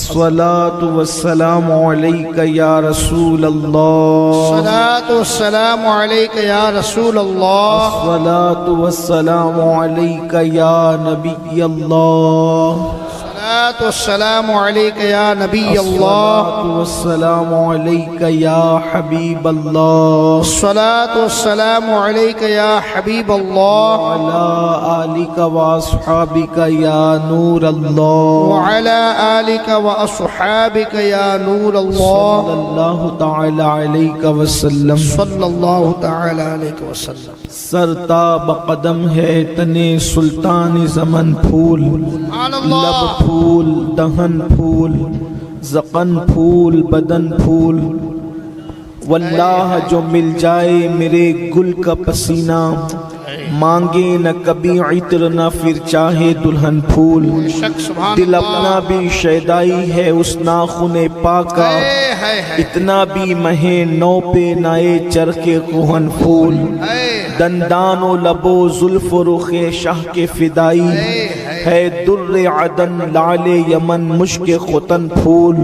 الصلاة والسلام عليك يا رسول الله الصلاة والسلام عليك يا رسول الله الصلاة والسلام عليك يا نبي الله الصلاة والسلام عليك يا نبي الله الصلاة والسلام عليك يا حبيب الله الصلاة والسلام عليك يا حبيب الله وعلى آلك وأصحابك يا نور الله وعلى آلك وأصحابك يا نور صلى الله الله تعالى عليك وسلم صلى الله تعالى عليك وسلم سرتاب قدم ہے تنے سلطان زمن پھول سبحان لب اللہ پھول دہن پھول زقن پھول بدن پھول واللہ جو مل جائے میرے گل کا پسینہ مانگے نہ کبھی عطر نہ پھر چاہے دلہن پھول شک سبحان دل اللہ اپنا بھی شیدائی ہے اس ناخن پاکا اتنا بھی مہے نو پہ نائے چرخ کوہن پھول دندان و لب و زلف و رخ شاہ کے فدائی ہے در عدن لعل یمن مشک ختن پھول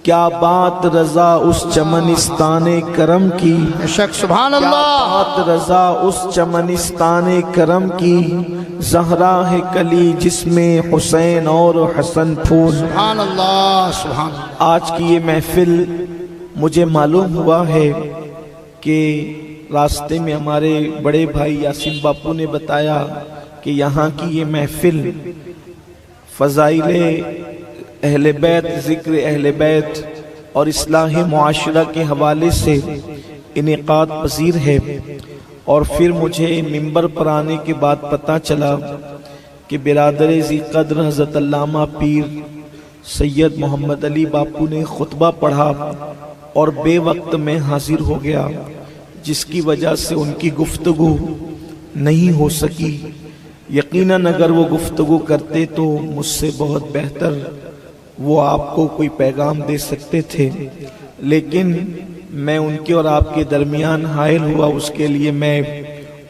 کیا بات رضا اس چمنستان کرم کی شک سبحان کیا اللہ بات رضا اس چمنستان کرم کی زہرا ہے کلی جس میں حسین اور حسن پھول سبحان اللہ سبحان اللہ آج کی یہ محفل مجھے معلوم ہوا ہے کہ راستے میں ہمارے بڑے بھائی یاسین باپو نے بتایا کہ یہاں کی یہ محفل فضائل اہل بیت ذکر اہل بیت اور اصلاح معاشرہ کے حوالے سے انعقاد پذیر ہے اور پھر مجھے ممبر پر آنے کے بعد پتہ چلا کہ برادر ذی قدر حضرت علامہ پیر سید محمد علی باپو نے خطبہ پڑھا اور بے وقت میں حاضر ہو گیا جس کی وجہ سے ان کی گفتگو نہیں ہو سکی یقیناً اگر وہ گفتگو کرتے تو مجھ سے بہت بہتر وہ آپ کو کوئی پیغام دے سکتے تھے لیکن میں ان کے اور آپ کے درمیان حائل ہوا اس کے لیے میں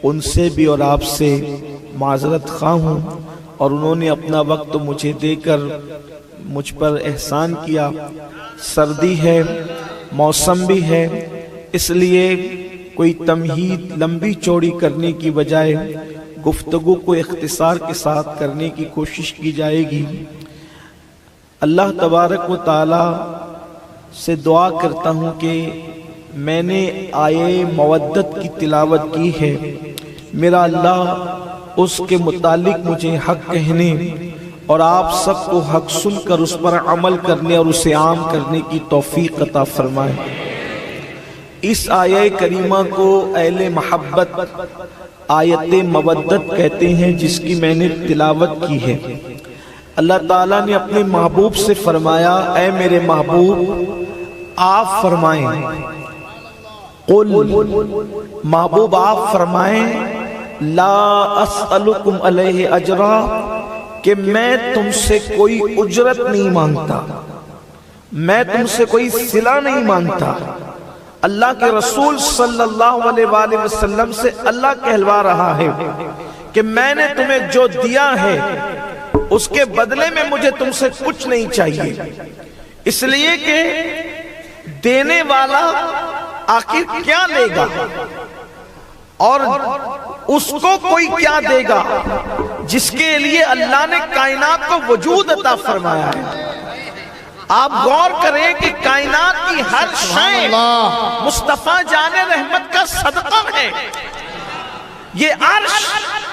ان سے بھی اور آپ سے معذرت خواہ ہوں اور انہوں نے اپنا وقت مجھے دے کر مجھ پر احسان کیا سردی ہے موسم بھی ہے اس لیے کوئی تمہید لمبی چوڑی کرنے کی بجائے گفتگو کو اختصار کے ساتھ کرنے کی کوشش کی جائے گی اللہ تبارک و تعالی سے دعا کرتا ہوں کہ میں نے آیے مودت کی تلاوت کی ہے میرا اللہ اس کے متعلق مجھے حق کہنے اور آپ سب کو حق سن کر اس پر عمل کرنے اور اسے عام کرنے کی توفیق عطا فرمائے اس آیہ کریمہ کو اہل محبت آیت مودت کہتے ہیں جس کی میں نے تلاوت کی ہے اللہ تعالیٰ نے اپنے محبوب سے فرمایا اے میرے محبوب آپ فرمائیں قل محبوب آپ فرمائیں لا اسألکم علیہ اجرا کہ میں تم سے کوئی اجرت نہیں مانگتا میں تم سے کوئی صلہ نہیں مانگتا اللہ کے رسول صلی اللہ علیہ وآلہ وسلم سے اللہ کہلوا رہا ہے کہ میں نے تمہیں جو دیا ہے اس کے بدلے میں مجھے تم سے کچھ نہیں چاہیے اس لیے کہ دینے والا آخر کیا لے گا اور اس کو کوئی کیا دے گا جس کے لیے اللہ نے کائنات کو وجود عطا فرمایا ہے آپ غور کریں کہ کائنات کی ہر شے مصطفیٰ جان رحمت کا صدقہ ہے یہ عرش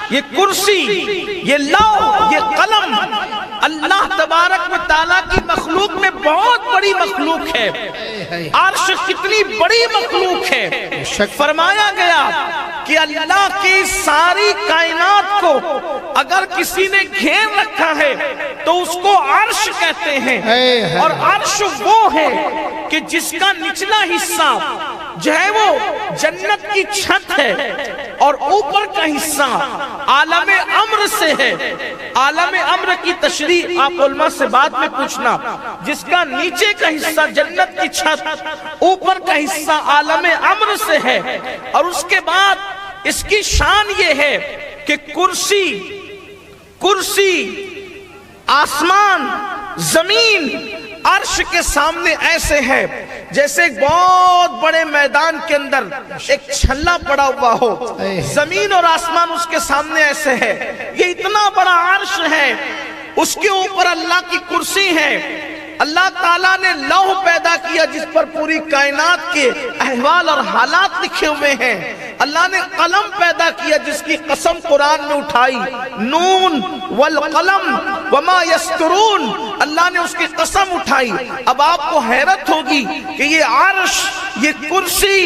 یہ کرسی یہ لوح یہ قلم اللہ تبارک و تعالیٰ کی مخلوق میں بہت بڑی مخلوق ہے عرش کتنی بڑی مخلوق ہے فرمایا گیا کہ اللہ کی ساری کائنات کو اگر کسی نے گھیر رکھا ہے تو اس کو عرش کہتے ہیں اور عرش وہ ہے کہ جس کا نچلا حصہ جو ہے وہ جنت کی چھت ہے اور اوپر کا حصہ عالم امر سے ہے عالم امر کی تشریح آپ علماء سے بعد میں پوچھنا جس کا نیچے کا حصہ جنت کی چھت اوپر کا حصہ عالم امر سے ہے اور اس کے بعد اس کی شان یہ ہے کہ کرسی آسمان زمین عرش کے سامنے ایسے ہے جیسے ایک بہت بڑے میدان کے اندر ایک چھلا پڑا ہوا ہو. زمین اور آسمان اس کے سامنے ایسے ہے. یہ اتنا بڑا عرش ہے, اس کے اوپر اللہ کی کرسی ہے. اللہ تعالیٰ نے لوح پیدا کیا جس پر پوری کائنات کے احوال اور حالات لکھے ہوئے ہیں. اللہ نے قلم پیدا کیا جس کی قسم قرآن میں اٹھائی, نون والقلم وما یسطرون, اللہ نے اس کی قسم اٹھائی. اب آپ کو حیرت ہوگی کہ یہ عرش, یہ کرسی,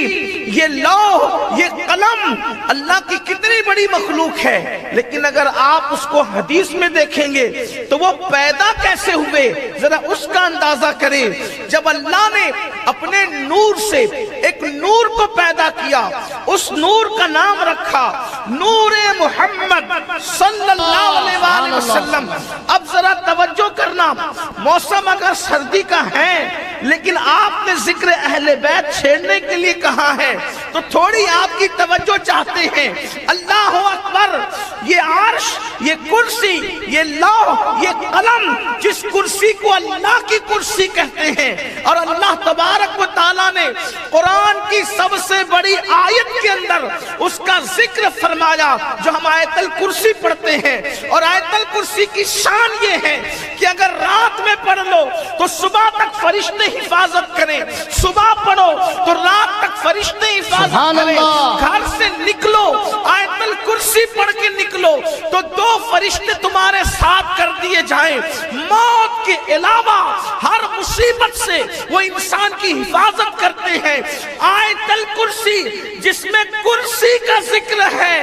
یہ لوح, یہ قلم اللہ کی کتنی بڑی مخلوق ہے. لیکن اگر آپ اس کو حدیث میں دیکھیں گے تو وہ پیدا کیسے ہوئے ذرا اس کا اندازہ کریں. جب اللہ نے اپنے نور سے ایک نور کو پیدا کیا, اس نور کا نام رکھا نور محمد صلی اللہ علیہ وآلہ وسلم. اب ذرا توجہ کرنا, موسم اگر سردی کا ہے لیکن آپ نے ذکر اہل بیت چھیڑنے کے لیے کہا ہے تو تھوڑی آپ کی توجہ چاہتے ہیں. اللہ اکبر, یہ عرش, یہ کرسی, یہ لوح, یہ قلم, جس کرسی کو اللہ کی کرسی کہتے ہیں, اور اللہ تبارک و تعالیٰ نے قرآن کی سب سے بڑی آیت کے اندر اس کا ذکر فرمایا جو ہم آیت الکرسی پڑھتے ہیں. اور آیت الکرسی کی شان یہ ہے کہ اگر رات میں پڑھ لو تو صبح تک فرشتے حفاظت کریں, صبح پڑھو تو رات تک فرشتے حفاظت کریں. گھر سے نکلو آیت الکرسی پڑھ کے نکلو تو 2 فرشتے تمہارے ساتھ کر دیے جائیں. موت کے علاوہ ہر مصیبت سے وہ انسان کی حفاظت کرتے ہیں. آیت الکرسی جس میں کرسی کا ذکر ہے,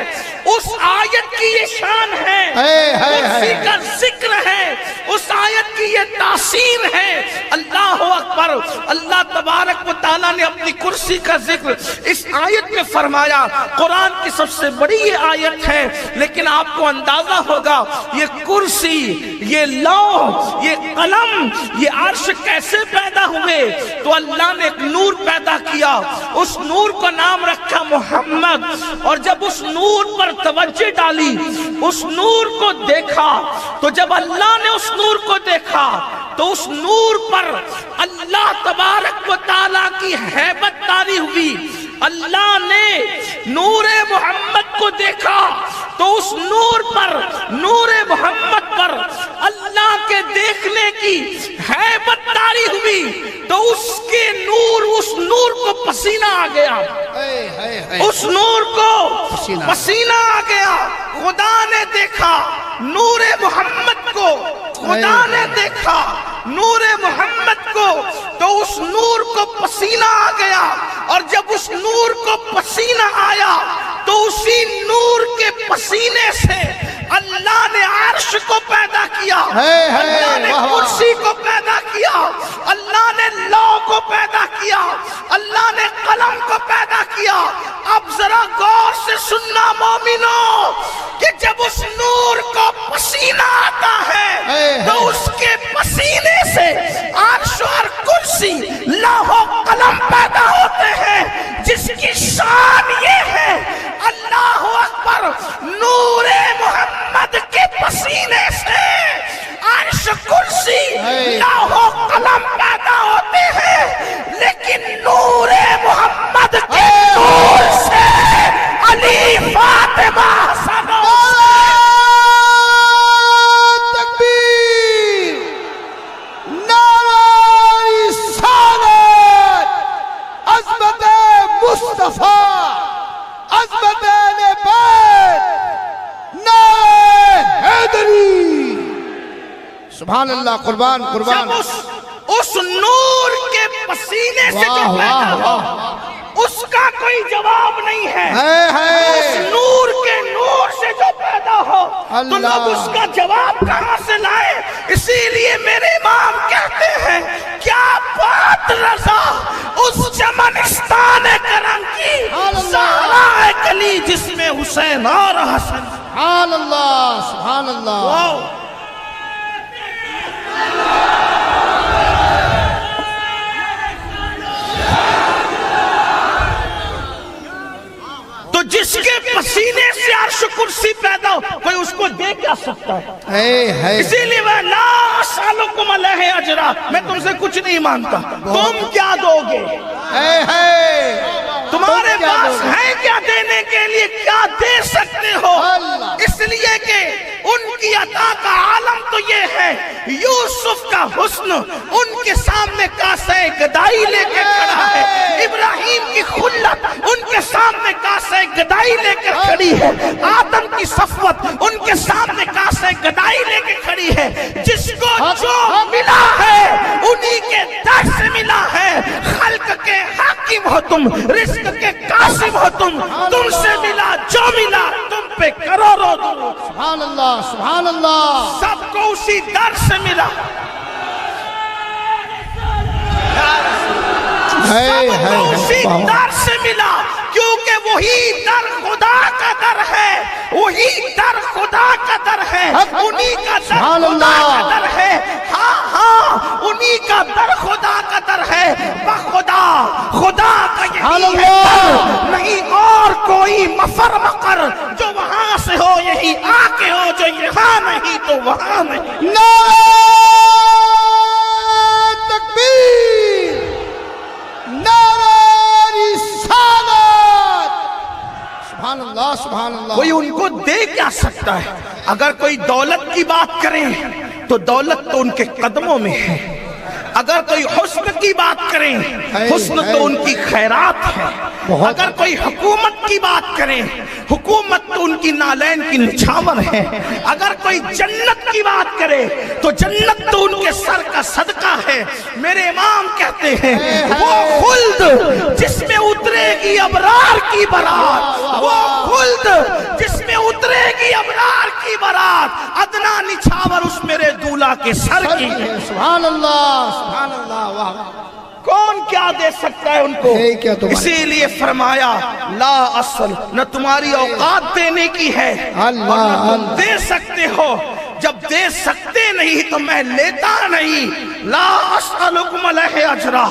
اس آیت کی یہ شان ہے, کرسی کا ذکر ہے, اس آیت کی یہ تاثیر ہے. اللہ اکبر, اللہ تبارک و تعالیٰ نے اپنی کرسی کا ذکر اس آیت میں فرمایا. قرآن کی سب سے بڑی یہ آیت ہے, لیکن آپ کو اندازہ ہوگا یہ کرسی, یہ لوح, یہ قلم, یہ عرش کیسے پیدا ہوئے. تو اللہ نے ایک نور پیدا کیا, اس نور کو نام رکھا محمد. اور جب اس نور پر توجہ ڈالی, اس نور کو دیکھا, تو جب اللہ نے اس نور کو دیکھا تو اس نور پر اللہ تبارک و تعالیٰ کی ہیبت طاری ہوئی. اللہ نے نور محمد کو دیکھا تو اس نور پر, نور محمد پر اللہ کے دیکھنے کی ہیبت طاری ہوئی. تو اس کے نور, اس نور کو پسینہ آ گیا, اس نور کو پسینہ آ گیا. خدا نے دیکھا نور محمد کو, خدا نے دیکھا نور محمد کو, تو اس نور کو پسینہ آ گیا. اور جب اس نور کو پسینہ آیا تو اسی نور کے پسینے سے اللہ نے عرش کو پیدا کیا, اللہ نے کرسی کو پیدا کیا, اللہ نے لوح کو پیدا کیا, اللہ نے قلم کو پیدا کیا. اب ذرا غور سے سننا مومنو کہ جب اس نور کو پسینہ آتا ہے تو اس کے پسینے سے عرش اور کرسی, لوح و قلم پیدا ہوتے ہیں, جس کی شان یہ ہے اللہ اکبر, نور محمد کے پسینے سے عرش, کرسی, لوح و قلم پیدا ہوتے ہیں, لیکن نور محمد کے نور سے علی, فاطمہ, حسن, تکبیر, نعرہ رسالت, عظمت مصطفیٰ, عظمت اہل بیت, نعرہ حیدری. سبحان اللہ, قربان قربان. جب اس نور کے پسینے سے جو پیدا ہوا اس کا کوئی جواب نہیں ہے. اس نور کے نور سے جو پیدا ہو تو لوگ اس کا جواب کہاں سے لائے. اسی لیے میرے امام کہتے ہیں کیا بات رضا اس چمنستان کرم کی, زہرا کلی جس میں حسین اور حسن. سبحان اللہ, سبحان اللہ. تو جس کے پسینے سے عرش کرسی پیدا ہو, کوئی اس کو دیکھ کیا سکتا سکتا ہے. اسی لیے میں لا اسألکم علیہ اجرا، میں تم سے کچھ نہیں مانگتا. تم کیا دو گے؟ تمہارے پاس ہے کیا دینے کے لیے؟ کیا دے سکتے ہو؟ اس لیے کہ ان کی عطا کا عالم تو یہ ہے، یوسف کا حسن ان کے سامنے کاسہ گدائی لے کے کھڑا ہے، ابراہیم کی خلت ان کے سامنے کاسہ گدائی لے کر کھڑی ہے، آدم کی صفوت ان کے سامنے کاسہ گدائی لے کے کھڑی ہے. جس کو جو ملا ہے انہی کے در سے ملا ہے. خلق کے حاکم ہو تم، رزق کے قاسم ہو تم سے ملا جو ملا تم پہ کروڑوں درود. سبحان اللہ سبحان اللہ. سب کو اسی در سے ملا، سب کو اسی در سے ملا، کیونکہ وہی در خدا کا در ہے، وہی در خدا کا در ہے، انہی کا در خدا کا در ہے. ہاں ہاں انہی کا در خدا کا در ہے. بخدا خدا کا یہی ہے در، نہیں اور کوئی مفر مقر. جو وہاں سے ہو یہی آ کے ہو، جو یہاں نہیں تو وہاں نہیں. تکبیر، نعرہ رسالت. سبحان اللہ سبحان اللہ. کوئی ان کو دے کیا سکتا ہے؟ اگر کوئی دولت کی بات کریں تو دولت تو ان کے قدموں میں ہے. اگر کوئی حسن کی بات کریں، حسن تو ان کی خیرات ہے. اگر کوئی حکومت کی بات کریں، حکومت تو ان کی نالین کی نچھاور ہے. اگر کوئی جنت کی بات کرے تو جنت تو ان کے سر کا صدقہ ہے. میرے امام کہتے ہیں وہ خلد جس میں اترے گی ابرار کی برات، وہ خلد جس میں اترے گی ابرار کی برات، ادنا نچھاور اس میرے دولہا کے سر کی. سبحان اللہ سبحان اللہ. واہ، کون کیا دے سکتا ہے ان کو؟ اسی لیے فرمایا لا اصل، نہ تمہاری اوقات دینے کی ہے اور نہ تم دے سکتے ہو. جب دے سکتے نہیں تو میں لیتا نہیں. لا اسألکم علیہ اجرا،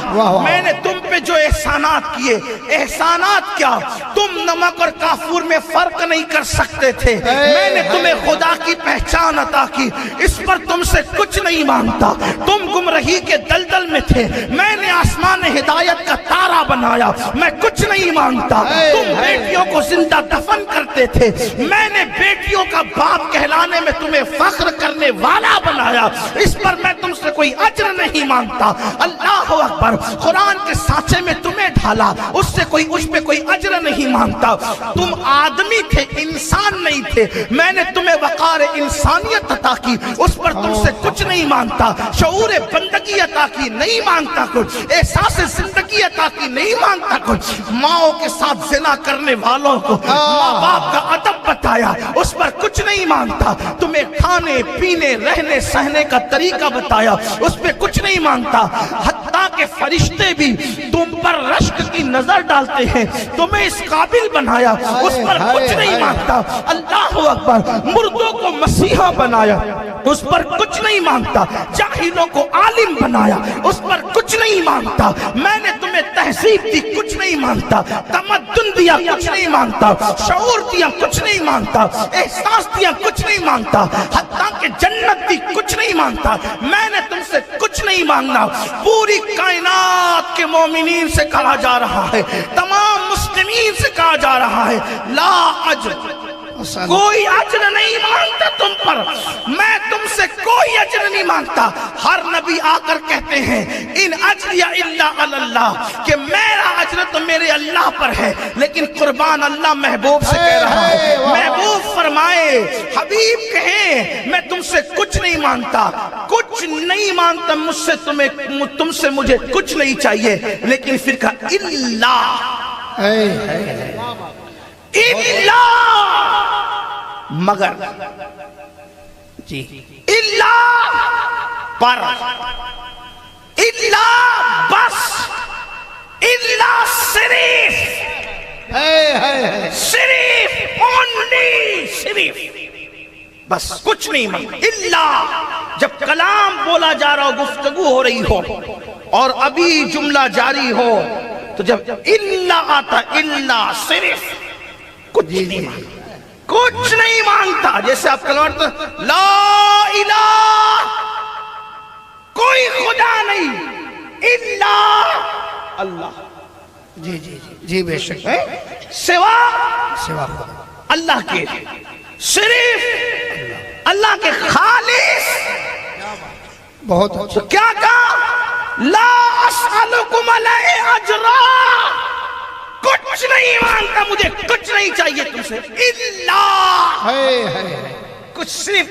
میں نے تم پہ جو احسانات کیے، احسانات کیا؟ تم نمک اور کافور میں فرق نہیں کر سکتے تھے، میں نے تمہیں خدا کی پہچان عطا کی. اس پر تم سے کچھ نہیں مانگتا. تم گمراہی کے دلدل میں تھے، میں نے آسمان ہدایت کا تارا بنایا، میں کچھ نہیں مانگتا. تم بیٹیوں کو زندہ دفن کرتے تھے، میں نے بیٹیوں کا باپ کہلانے میں تمہیں فخر کرنے والا بنایا. اس پر میں تم سے کوئی اجر نہیں مانگتا. اللہ اکبر. قرآن کے سانچے میں تمہیں ڈھالا، اس سے کوئی اس پہ کوئی اجر نہیں مانگتا. تم آدمی تھے، انسان نہیں تھے، میں نے تمہیں وقار انسانیت عطا کی، اس پر تم سے کچھ نہیں مانگتا. شعور بندگی عطا کی، نہیں مانگتا کچھ. احساس زندگی عطا کی، نہیں مانگتا کچھ. ماؤں کے ساتھ زنا کرنے والوں کو ماں باپ کا ادب بتایا، اس پر کچھ نہیں مانگتا. تمہیں کھانے پینے رہنے سہنے کا طریقہ بتایا، اس پہ کچھ نہیں مانگتا. حتیٰ کہ فرشتے بھی تم پر رشک کی نظر ڈالتے ہیں، تمہیں اس قابل بنایا، اس پر کچھ نہیں مانگتا. اللہ اکبر. مردوں کو مسیحا بنایا، اس پر کچھ نہیں مانگتا. جاہلوں کو عالم بنایا، اس پر کچھ نہیں مانگتا. میں نے تمہیں تہذیب دی، کچھ نہیں مانگتا. تمدن دیا، کچھ نہیں مانگتا. شعور دیا، کچھ نہیں مانگتا. احساس دیا، کچھ نہیں مانگتا. حتیٰ کہ جنت دی، کچھ نہیں مانگتا. میں نے تم سے کچھ نہیں مانگنا. پوری کائنات کے مومنین سے کہا جا رہا ہے، تمام مسلمین سے کہا جا رہا ہے لا اجر، کوئی اجر نہیں مانگتا تم پر. میں تم سے کوئی اجر نہیں مانگتا. ہر نبی آ کر کہتے ہیں ان اجری الا علی اللہ، کہ میرا اجر تو میرے اللہ پر ہے. لیکن قربان اللہ محبوب سے کہہ رہا ہے، محبوب فرمائے، حبیب کہیں میں تم سے کچھ نہیں مانگتا، کچھ نہیں مانگتا. مجھ سے تم سے مجھے کچھ نہیں چاہیے. لیکن پھر کہا الا مگر، جی اللہ پر، اللہ بس، اللہ صرف، صرف اونلی، صرف بس، کچھ نہیں مانگا. اللہ جب کلام بولا جا رہا ہو، گفتگو ہو رہی ہو اور ابھی جملہ جاری ہو، تو جب اللہ آتا، اللہ صرف، کچھ نہیں مانگا. کچھ نہیں مانگتا. جیسے آپ کلمہ پڑھتے لا الہ کوئی خدا نہیں الا اللہ. جی جی جی جی بے شک سوا سوا اللہ کے، صرف اللہ کے، خالص. بہت اچھا. تو کیا کہا لا اسألکم علیہ اجرا، کچھ نہیں مانگتا، مجھے کچھ نہیں چاہیے تم سے الا، کچھ صرف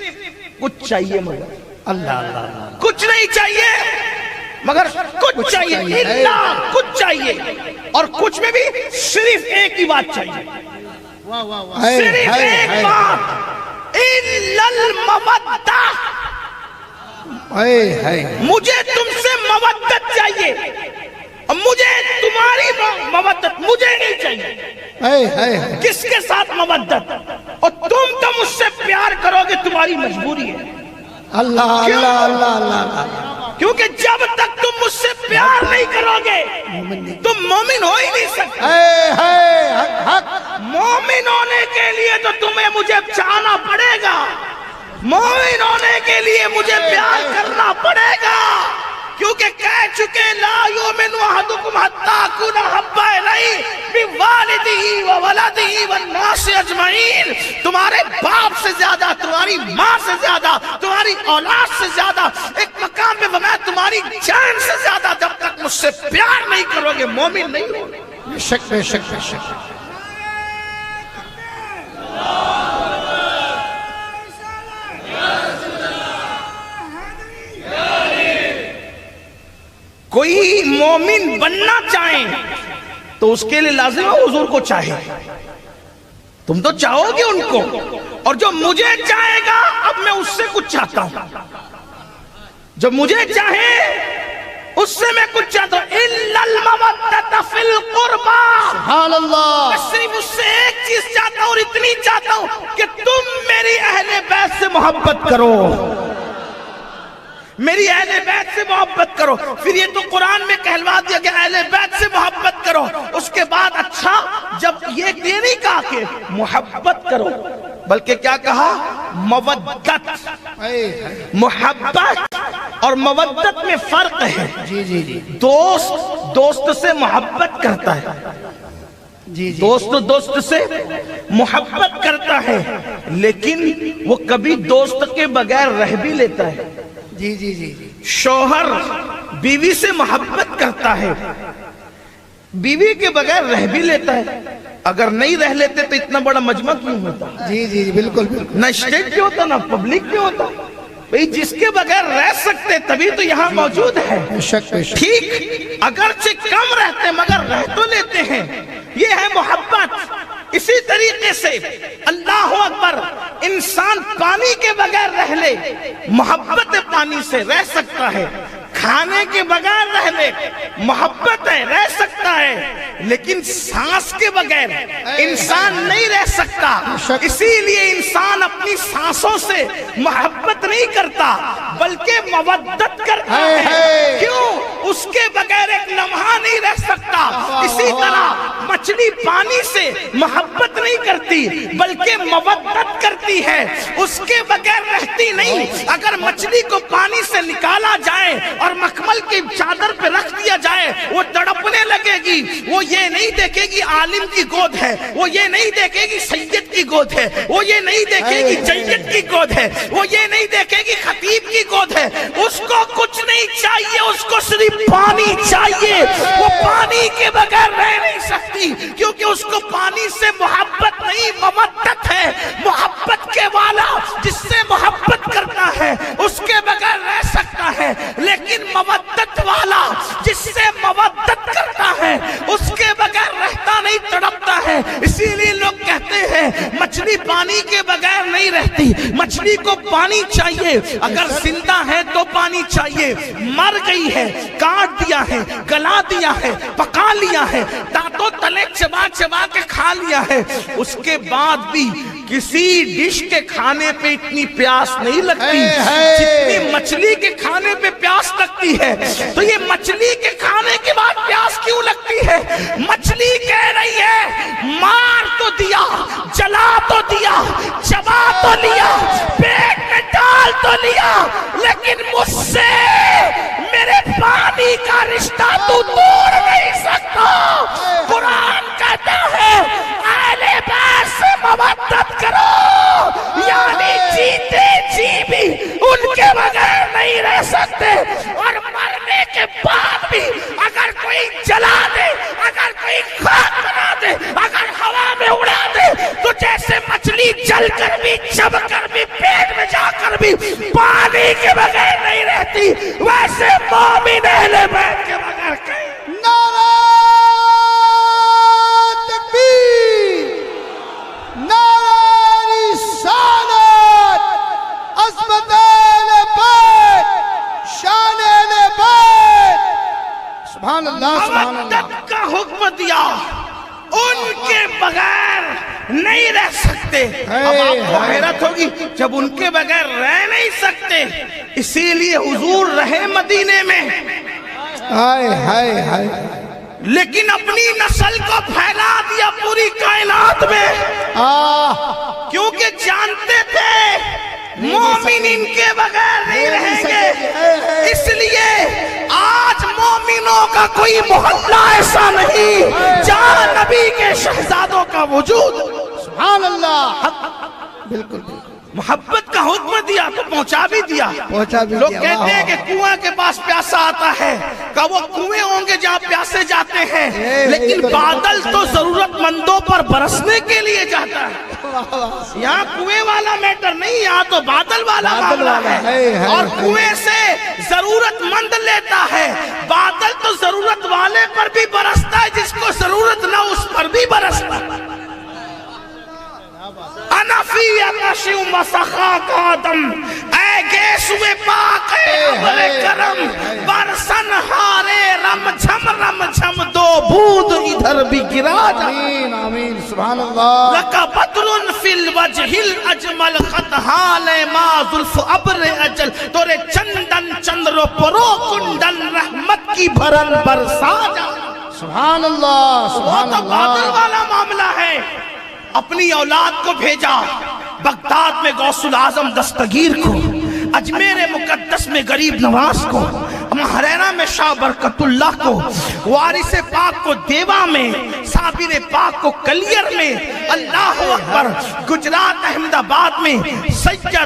کچھ چاہیے مگر اللہ اللہ اللہ. کچھ نہیں چاہیے مگر کچھ چاہیے الا، کچھ چاہیے. اور کچھ میں بھی صرف ایک ہی بات چاہیے، صرف ایک بات الا المودہ. مجھے تم سے مودت چاہیے، مجھے تمہاری مودت مجھے نہیں چاہیے. کس کے ساتھ مودت؟ اور تم تو مجھ سے پیار کرو گے، تمہاری مجبوری ہے. اللہ اللہ اللہ اللہ. کیونکہ جب تک تم مجھ سے پیار نہیں کرو گے تم مومن ہو ہی نہیں سکتے. مومن ہونے کے لیے تو تمہیں مجھے چاہنا پڑے گا، مومن ہونے کے لیے مجھے پیار کرنا پڑے گا. کیونکہ کہہ چکے لا یؤمن احدکم حتی اکون احب الیہ بوالدہ وولدہ والناس اجمعین. تمہارے باپ سے زیادہ، تمہاری ماں سے زیادہ، تمہاری اولاد سے زیادہ، ایک مقام پہ میں تمہاری جان سے زیادہ جب تک مجھ سے پیار نہیں کرو گے مومن نہیں ہو. بے شک بے شک بے شک. کوئی مومن بننا چاہیں تو اس کے لیے لازم ہے حضور کو چاہے. تم تو چاہو گے ان کو، اور جو مجھے چاہے گا اب میں اس سے کچھ چاہتا ہوں. جو مجھے چاہے اس سے میں کچھ چاہتا ہوں. الا المودۃ فی القربى. سبحان اللہ. میں صرف اس سے ایک چیز چاہتا ہوں اور اتنی چاہتا ہوں کہ تم میری اہل بیت سے محبت کرو، میری اہل بیت سے محبت کرو. پھر یہ تو قرآن میں کہلوا دیا کہ اہل بیت سے محبت کرو. اس کے بعد اچھا جب یہ نہیں کہا کہ محبت کرو، بلکہ کیا کہا مودت. محبت اور مودت میں فرق ہے. جی جی جی دوست سے محبت کرتا ہے، جی جی. دوست سے محبت کرتا ہے، لیکن وہ کبھی دوست کے بغیر رہ بھی لیتا ہے. جی جی جی جی. شوہر بیوی سے محبت کرتا ہے، بیوی کے بغیر رہ بھی لیتا ہے. اگر نہیں رہ لیتے تو اتنا بڑا مجمع کیوں ہوتا؟ جی جی جی بالکل بالکل. نہ اسٹیج پہ ہوتا، نہ پبلک پہ ہوتا. بھئی جس کے بغیر رہ سکتے تبھی تو یہاں موجود ہے. بے شک بے شک. ٹھیک اگرچہ کم رہتے مگر رہ تو لیتے ہیں. یہ ہے محبت. اسی طریقے سے اللہ اکبر، انسان پانی کے بغیر رہ لے، محبت پانی سے رہ سکتا ہے. کھانے کے بغیر رہ لے، محبت ہے، رہ سکتا ہے. لیکن سانس کے بغیر انسان نہیں رہ سکتا. اسی لیے انسان اپنی سانسوں سے محبت نہیں کرتا بلکہ مودت کرتا ہے. کیوں؟ اس کے بغیر ایک لمحہ نہیں رہ سکتا. اسی طرح مچھلی پانی سے محبت نہیں کرتی بلکہ مودت کرتی ہے، اس کے بغیر رہتی نہیں. اگر مچھلی کو پانی سے نکالا جائے اور مخمل کی چادر پہ رکھ دیا جائے وہ تڑپنے لگے گی. وہ یہ نہیں دیکھے گی عالم کی گود ہے، وہ یہ نہیں دیکھے گی سید کی گود ہے، وہ یہ نہیں دیکھے گی جید کی گود ہے، وہ یہ نہیں دیکھے گی خطیب کی گود ہے. اس کو کچھ نہیں چاہیے، اس کو صرف پانی چاہیے. وہ پانی کے بغیر رہ نہیں سکتی کیونکہ اس کو پانی سے محبت نہیں مودت ہے. محبت کے والا جس سے محبت کرتا ہے اس کے بغیر رہ سکتا ہے، لیکن مودت والا جس سے مودت کرتا ہے اس کے بغیر رہتا نہیں، تڑپتا ہے. اسی لیے لوگ کہتے ہیں مچھلی پانی کے بغیر نہیں رہتی. مچھلی کو پانی چاہیے، اگر زندہ ہے تو پانی چاہیے. مر گئی ہے، کاٹ دیا ہے، گلا دیا ہے، پکا لیا ہے، دانتوں تلے چبا چبا کے کھا لیا ہے، اس کے بعد بھی کسی ڈش کے کھانے پہ اتنی پیاس نہیں لگتی جتنی مچھلی کے کھانے پہ پیاس لگتی ہے. تو یہ مچھلی کے کھانے کے بعد پیاس کیوں لگتی ہے؟ مچھلی کہہ رہی ہے مار تو دیا، جلا تو دیا، لیکن مجھ سے میرے پانی کا رشتہ تو توڑ نہیں سکتا۔ قرآن کہتا ہے اہل بیت سے مودت کرو، یعنی جیتے جی بھی ان کے بغیر نہیں رہ سکتے، اور مرنے کے بعد بھی اگر کوئی جلا دے، اگر کوئی خاک بنا دے، اگر ہوا میں اڑا دے، تو جیسے مچھلی جل کر بھی چب کر بھی پیٹ میں جا کر بھی پانی کے بغیر نہیں رہتی، ویسے مومن اہل بیت کے بغیر کہیں۔ نعرہ تکبیر، نعرہ رسالت، عظمت اہل بیت، شان اہل بیت۔ سبحان اللہ، سبحان اللہ۔ مودت کا حکم دیا، ان کے بغیر نہیں رہ سکتے۔ اب آپ کو حیرت ہوگی جب ان کے بغیر رہ نہیں سکتے، اسی لیے حضور رہے مدینے میں، ہائے ہائے ہائے، لیکن اپنی نسل کو پھیلا دیا پوری کائنات میں، کیونکہ جانتے تھے مومن ان کے بغیر نہیں رہیں گے۔ اس لیے آج مومنوں کا کوئی محلہ ایسا نہیں جہاں نبی کے شہزادوں کا وجود۔ سبحان اللہ، بالکل بالکل، محبت کا حکم دیا تو پہنچا بھی دیا۔ پہنچا بھی لوگ دیا۔ کہتے ہیں کہ کنواں کے پاس پیاسا آتا ہے، کہ وہ کنویں ہوں گے جہاں پیاسے جاتے ہیں، لیکن بادل تو ضرورت مندوں پر برسنے کے لیے جاتا ہے۔ یہاں کنویں والا میٹر نہیں، یہاں تو بادل والا معاملہ ہے، اور کنویں سے ضرورت مند لیتا ہے، بادل تو ضرورت والے پر بھی برستا ہے، جس کو ضرورت نہ اس پر بھی برستا ہے۔ انفی اقشم وسخاک آدم، اے گیسوے پاک اے ابر کرم، برسن ہارے رم جھم دو بود ادھر بھی گرا جا۔ آمین آمین، سبحان اللہ۔ لکا بدرن فی الوجہ الاجمل خط حال ما ظلف ابر اجل، تورے چندن چندر پرو کنڈن رحمت کی بھرن برسا جا۔ سبحان اللہ، وہ سبحان تو بادل اللہ۔ والا معاملہ ہے۔ اپنی اولاد کو بھیجا بغداد میں غوث العظم دستگیر کو، اجمیر مقدس میں غریب نواز کو، محریرہ میں شاہ برکت اللہ کو، وارث پاک کو دیوا میں، صابر پاک کو کلیر میں، اللہ اکبر، گجرات احمد آباد میں سید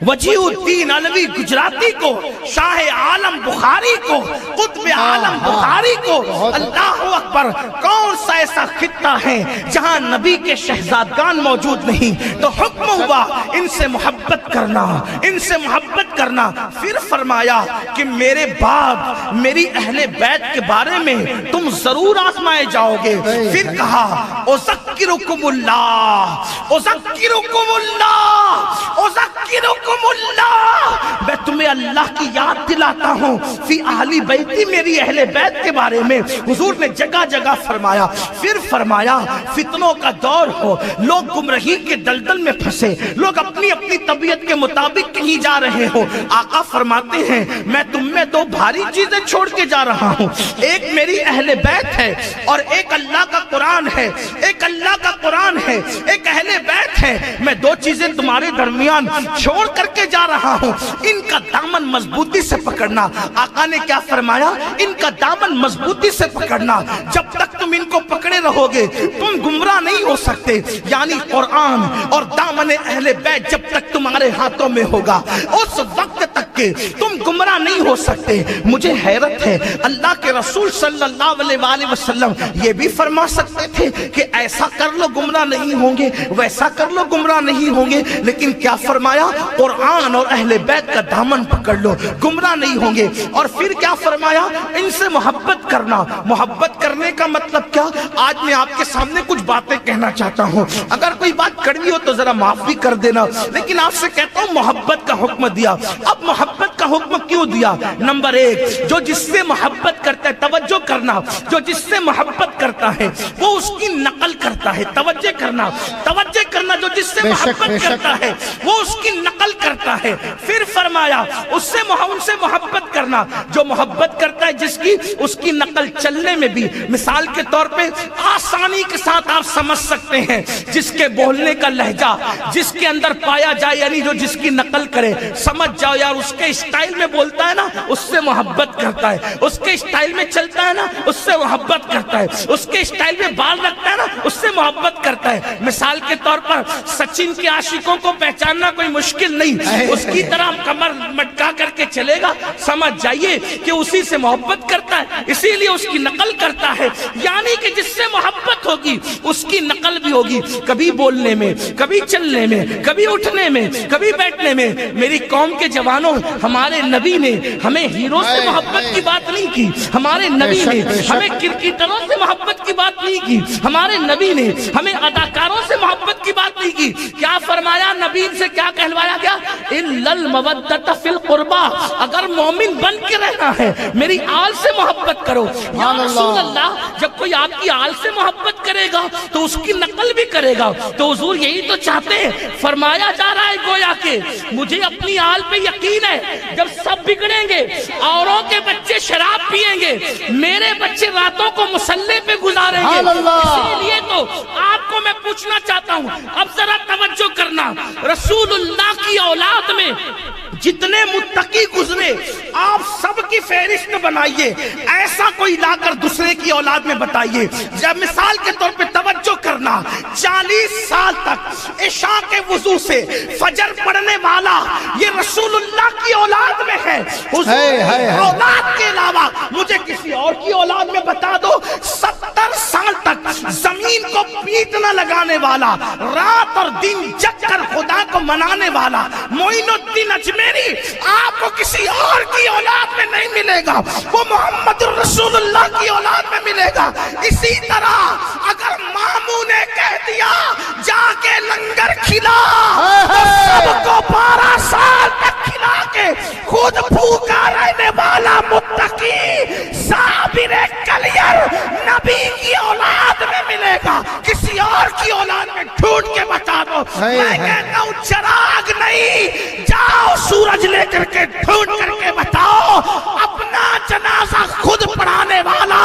وجیہ الدین علوی گجراتی کو، شاہ عالم بخاری کو، قطب عالم بخاری کو، اللہ اکبر۔ کون سا ایسا خطہ ہے جہاں نبی کے شہزادگان موجود نہیں؟ تو حکم ہوا ان سے محبت کرنا، ان سے محبت کرنا۔ پھر فرمایا کہ میرے بعد میری اہل بیت کے بارے میں تم ضرور آزمائے جاؤ گے۔ پھر کہا اذکرکم اللہ، اذکرکم اللہ، اذکرکم اللہ، میں تمہیں اللہ کی یاد دلاتا ہوں فی اہل بیتی، میری اہل بیت کے بارے میں حضور نے جگہ جگہ فرمایا۔ پھر فرمایا فتنوں کا دور ہو، لوگ گمراہی کے دلدل میں پھنسے، لوگ اپنی اپنی طبیعت کے مطابق کہیں جا رہے ہو، آقا فرماتے ہیں میں تم میں دو بھاری چیزیں چھوڑ کے جا رہا ہوں، ایک میری اہل بیت ہے اور ایک اللہ کا قرآن ہے، ایک اللہ کا قرآن ہے، ایک اہل بیت ہے۔ میں دو چیزیں تمہارے درمیان چھوڑ کر کے جا رہا ہوں، ان کا دامن مضبوطی سے پکڑنا۔ آقا نے کیا فرمایا؟ ان کا دامن مضبوطی سے پکڑنا، جب تک تم ان کو پکڑے رہو گے تم گمراہ نہیں ہو سکتے، یعنی قرآن اور دامن اہل بیت جب تک تمہارے ہاتھوں میں ہوگا اس وقت تک کہ تم گمراہ نہیں ہو سکتے۔ مجھے حیرت ہے، اللہ کے رسول صلی اللہ علیہ وآلہ وسلم یہ بھی فرما سکتے تھے کہ ایسا کر لو گمراہ نہیں ہوں گے، ویسا کر لو گمراہ نہیں ہوں گے، لیکن کیا فرمایا؟ قرآن اور اہل بیت کا دامن پکڑ لو، گمراہ نہیں ہوں گے۔ اور پھر کیا فرمایا؟ ان سے محبت کرنا۔ محبت کرنے کا مطلب کیا؟ آج میں آپ کے سامنے کچھ باتیں کہنا چاہتا ہوں، اگر کوئی بات کڑوی ہو تو ذرا معاف بھی کر دینا، لیکن آپ سے کہتا ہوں محبت کا حکم دیا۔ اب محبت کا حکم کیوں دیا؟ نمبر ایک، جو جس سے محبت کرتا ہے، توجہ کرنا، جو جس سے محبت کرتا ہے وہ اس کی نقل کرتا ہے، توجہ کرنا، جو جس سے محبت کرتا ہے وہ اس کی نقل کرتا ہے۔ پھر فرمایا ان سے محبت کرنا، جو محبت کرتا ہے جس کی، اس کی نقل چلنے میں بھی، مثال کے طور پہ آسانی کے ساتھ آپ سمجھ سکتے ہیں، جس کے بولنے کا لہجہ جس کے اندر پایا جائے، یعنی جو جس کی نقل کرے، سمجھ جاؤ یار اس کے اسٹائل میں بولتا ہے نا، اس سے محبت کرتا ہے، اس کے اسٹائل میں چلتا ہے نا، اس سے محبت کرتا ہے، اس کے اسٹائل میں بال رکھتا ہے نا، اس سے محبت کرتا ہے۔ مثال کے طور پر سچن کے عاشقوں کو پہچاننا کوئی مشکل نہیں، اس کی طرح کمر مٹکا کر کے چلے گا، سمجھ جائیے کہ اسی سے محبت کرتا ہے، اسی لیے اس کی نقل کرتا ہے۔ یعنی کہ جس سے محبت ہوگی اس کی نقل بھی ہوگی، کبھی بولنے میں، کبھی چلنے میں، کبھی اٹھنے میں، کبھی بیٹھنے میں۔ میری قوم کے جوانوں، ہمارے نبی نے ہمیں ہیرو سے محبت کی بات نہیں کی، ہمارے نبی نے ہمیں کرکٹروں سے محبت کی بات نہیں کی، ہمارے نبی نے ہمیں اداکاروں سے محبت کی بات نہیں کی۔ کیا فرمایا نبی سے؟ کیا کہلوایا گیا؟ اِلَّا الْمَوَدَّةَ فِي الْقُرْبَى، اگر مومن بن کے رہنا ہے میری آل سے محبت کرو۔ یا رسول اللہ، جب کوئی آپ کی آل سے محبت کرے گا تو اس کی نقل بھی کرے گا، تو حضور یہی تو چاہتے ہیں۔ فرمایا جا رہا ہے گویا کہ مجھے اپنی آل پہ یقین ہے، جب سب بگڑیں گے، اوروں کے بچے شراب پیئیں گے، میرے بچے راتوں کو مصلی پہ گزاریں گے۔ اسی لیے تو آپ کو میں پوچھنا چاہتا ہوں، اب ذرا توجہ کرنا، رسول اللہ کی اولاد میں جتنے متقی گزرے آپ سب کی فہرست بنائیے، ایسا کوئی لا کر دوسرے کی اولاد میں بتائیے۔ جب مثال کے طور پہ توجہ کرنا، 40 سال تک عشاء کے وضو سے فجر پڑھنے والا یہ رسول اللہ کی اولاد میں ہے۔ اولاد کے علاوہ مجھے کسی اور کی اولاد میں بتا دو، 70 سال تک زمین کو پیٹ نہ لگانے والا، رات اور دن جگ کر خدا کو منانے والا معین الدین اجمیری آپ کو کسی اور کی اولاد میں نہیں ملے گا، وہ محمد رسول اللہ کی اولاد میں ملے گا۔ اسی طرح اگر ماموں نے کہہ دیا جا کے لنگر کھلا تو سب کو 12 سال تک کھلا کے خود بھوکا رہنے والا متقی صابر کلیر نبی کی اولاد میں ملے گا، کسی اور کی اولاد میں ڈھونڈ کے بتا دو۔ میں کہتا ہوں چراغ نہیں، جاؤ سورج لے کر کے ڈھونڈ کر کے بتاؤ، اپنا جنازہ خود پڑھانے والا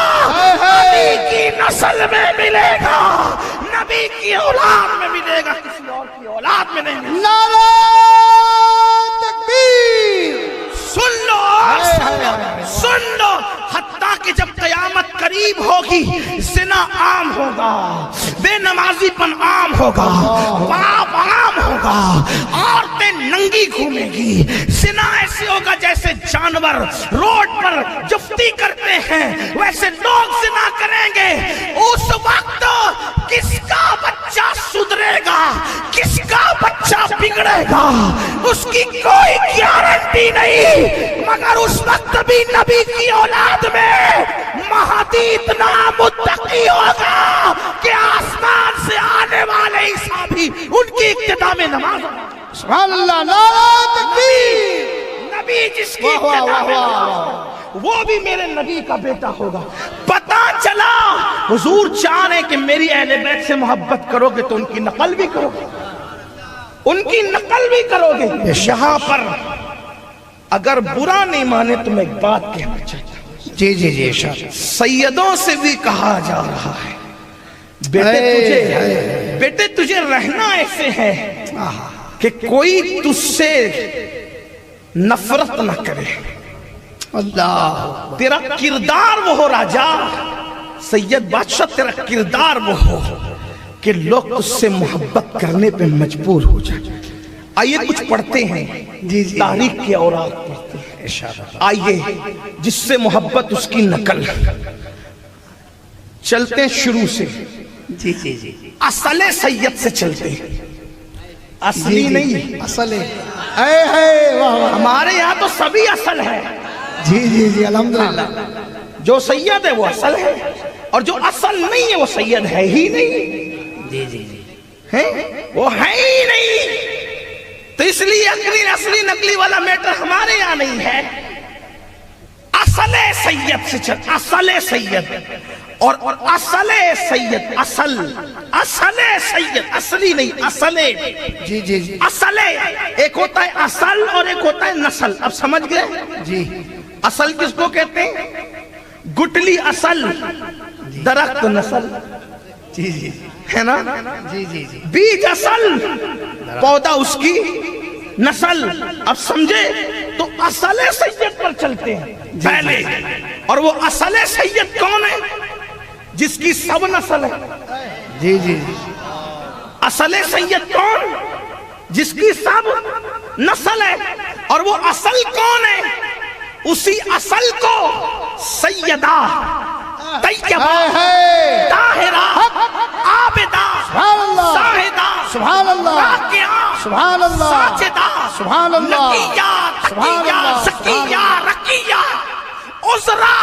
نبی کی نسل میں ملے گا، نبی کی اولاد میں ملے گا، کسی اور کی اولاد میں نہیں ملے گا۔ نعرہ تکبیر! سن لو، حتیٰ کہ جب قیامت قریب ہوگی زنا عام ہوگا، بے نمازی پن عام ہوگا، پاپ عام ہوگا، عورتیں ننگی گھومیں گی، زنا ایسے ہوگا جیسے جانور روڈ پر جفتی کرتے ہیں ویسے لوگ زنا کریں گے۔ اس وقت کس کا بچہ سدھرے گا، کس کا بچہ بگڑے گا، اس کی کوئی گارنٹی نہیں، مگر اس وقت بھی نبی کی اولاد میں مہدی اتنا متقی ہوگا کہ آسمان سے آنے والے عیسیٰ بھی ان کی اقتداء میں نماز سبحان اللہ! نعرہ تکبیر! نبی جس کی اقتداء میں نماز، وہ بھی میرے نبی کا بیٹا ہوگا۔ پتا چلا حضور چاہ رہے کہ میری اہل بیت سے محبت کرو گے تو ان کی نقل بھی کرو گے، ان کی نقل بھی کرو گے۔ یہاں پر اگر برا نہیں مانے تو میں ایک بات کہنا چاہتا ہوں، جی سیدوں سے بھی کہا جا رہا ہے بیٹے تجھے رہنا ایسے ہے کہ کوئی تجھ سے نفرت نہ کرے، اللہ تیرا کردار وہ ہو راجا، سید بادشاہ تیرا کردار وہ ہو کہ لوگ تجھ سے محبت کرنے پہ مجبور ہو جائے۔ آئیے کچھ پڑھتے ہیں، تاریخ کے اوراق پڑھتے ہیں، آئیے جس سے محبت اس کی نقل۔ چلتے ہیں شروع سے، اصل سید سے چلتے ہیں، اصلی نہیں، اصل ہے، ہمارے یہاں تو سبھی اصل ہے۔ جی الحمدللہ، جو سید ہے وہ اصل ہے، اور جو اصل نہیں ہے وہ سید ہے ہی نہیں، وہ ہے ہی نہیں۔ تو تو اس لیے اصلی نقلی والا میٹر ہمارے یہاں نہیں ہے. اصل سید سے چل، اصل سید اور اصل سید، اصل سید، اصلی نہیں اصل. جی جی جی اصل ایک ہوتا ہے اصل اور ایک ہوتا ہے نسل. اب سمجھ گئے؟ جی. اصل کس کو کہتے ہیں؟ گٹلی اصل، درخت نسل جی جی ہے نا. جی جی جی بیج اصل، پودا اس کی نسل. اب سمجھے؟ تو اصل سید پر چلتے ہیں پہلے. اور وہ اصل سید کون ہے؟ جس کی سب نسل ہے. جی جی جی اصل سید کون؟ جس کی سب نسل ہے. اور وہ اصل کون ہے؟ اسی اصل کو سیدہ، طیبہ، طاہرہ، عابدہ، زاہدہ، سبحان اللہ، راکعہ، سبحان اللہ، ساجدہ، سبحان اللہ، نقیہ، تقیہ، زکیہ، رقیہ، عذرا،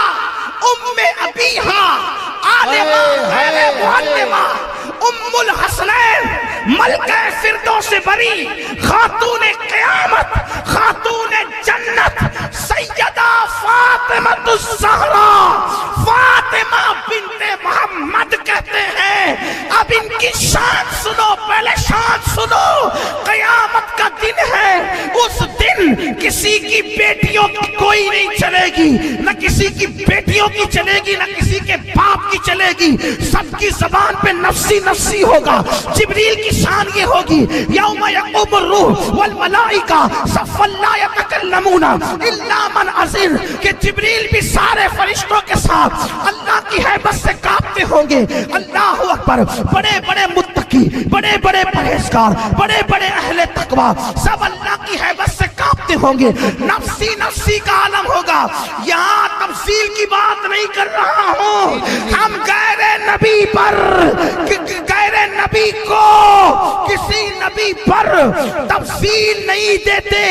ام ابیہا، عالمہ، غیر معلمہ، ام الحسنین، ملکہ فردوس بری، خاتون قیامت، خاتون جنت، سیدہ فاطمہ الزہرا، فاطمہ بنت محمد کہتے ہیں. اب ان کی شان سنو، پہلے شان سنو. قیامت کا دن ہے، اس دن کسی کی بیٹیوں کی کوئی نہیں چلے گی، نہ کسی کی بیٹیوں کی چلے گی، نہ کسی کے باپ کی چلے گی. سب کی زبان پہ نفسی نفسی ہوگا. جبریل کی شان یہ ہوگی، یوم یقوم الروح والملائکہ صفا لا یتکلمون الا من اذن، کہ جبریل بھی سارے فرشتوں کے ساتھ اللہ کی ہیبت سے کانپتے ہوں گے. اللہ اکبر. بڑے بڑے متقی، بڑے بڑے پرہیزگار، بڑے بڑے اہل تقوی سب اللہ کی ہیبت سے کانپتے ہوں گے. نفسی نفسی کا عالم ہوگا. یہاں تفصیل کی بات نہیں کر رہا ہوں. ہم غیر نبی پر، غیر نبی کو کسی نبی پر تفصیل نہیں دیتے.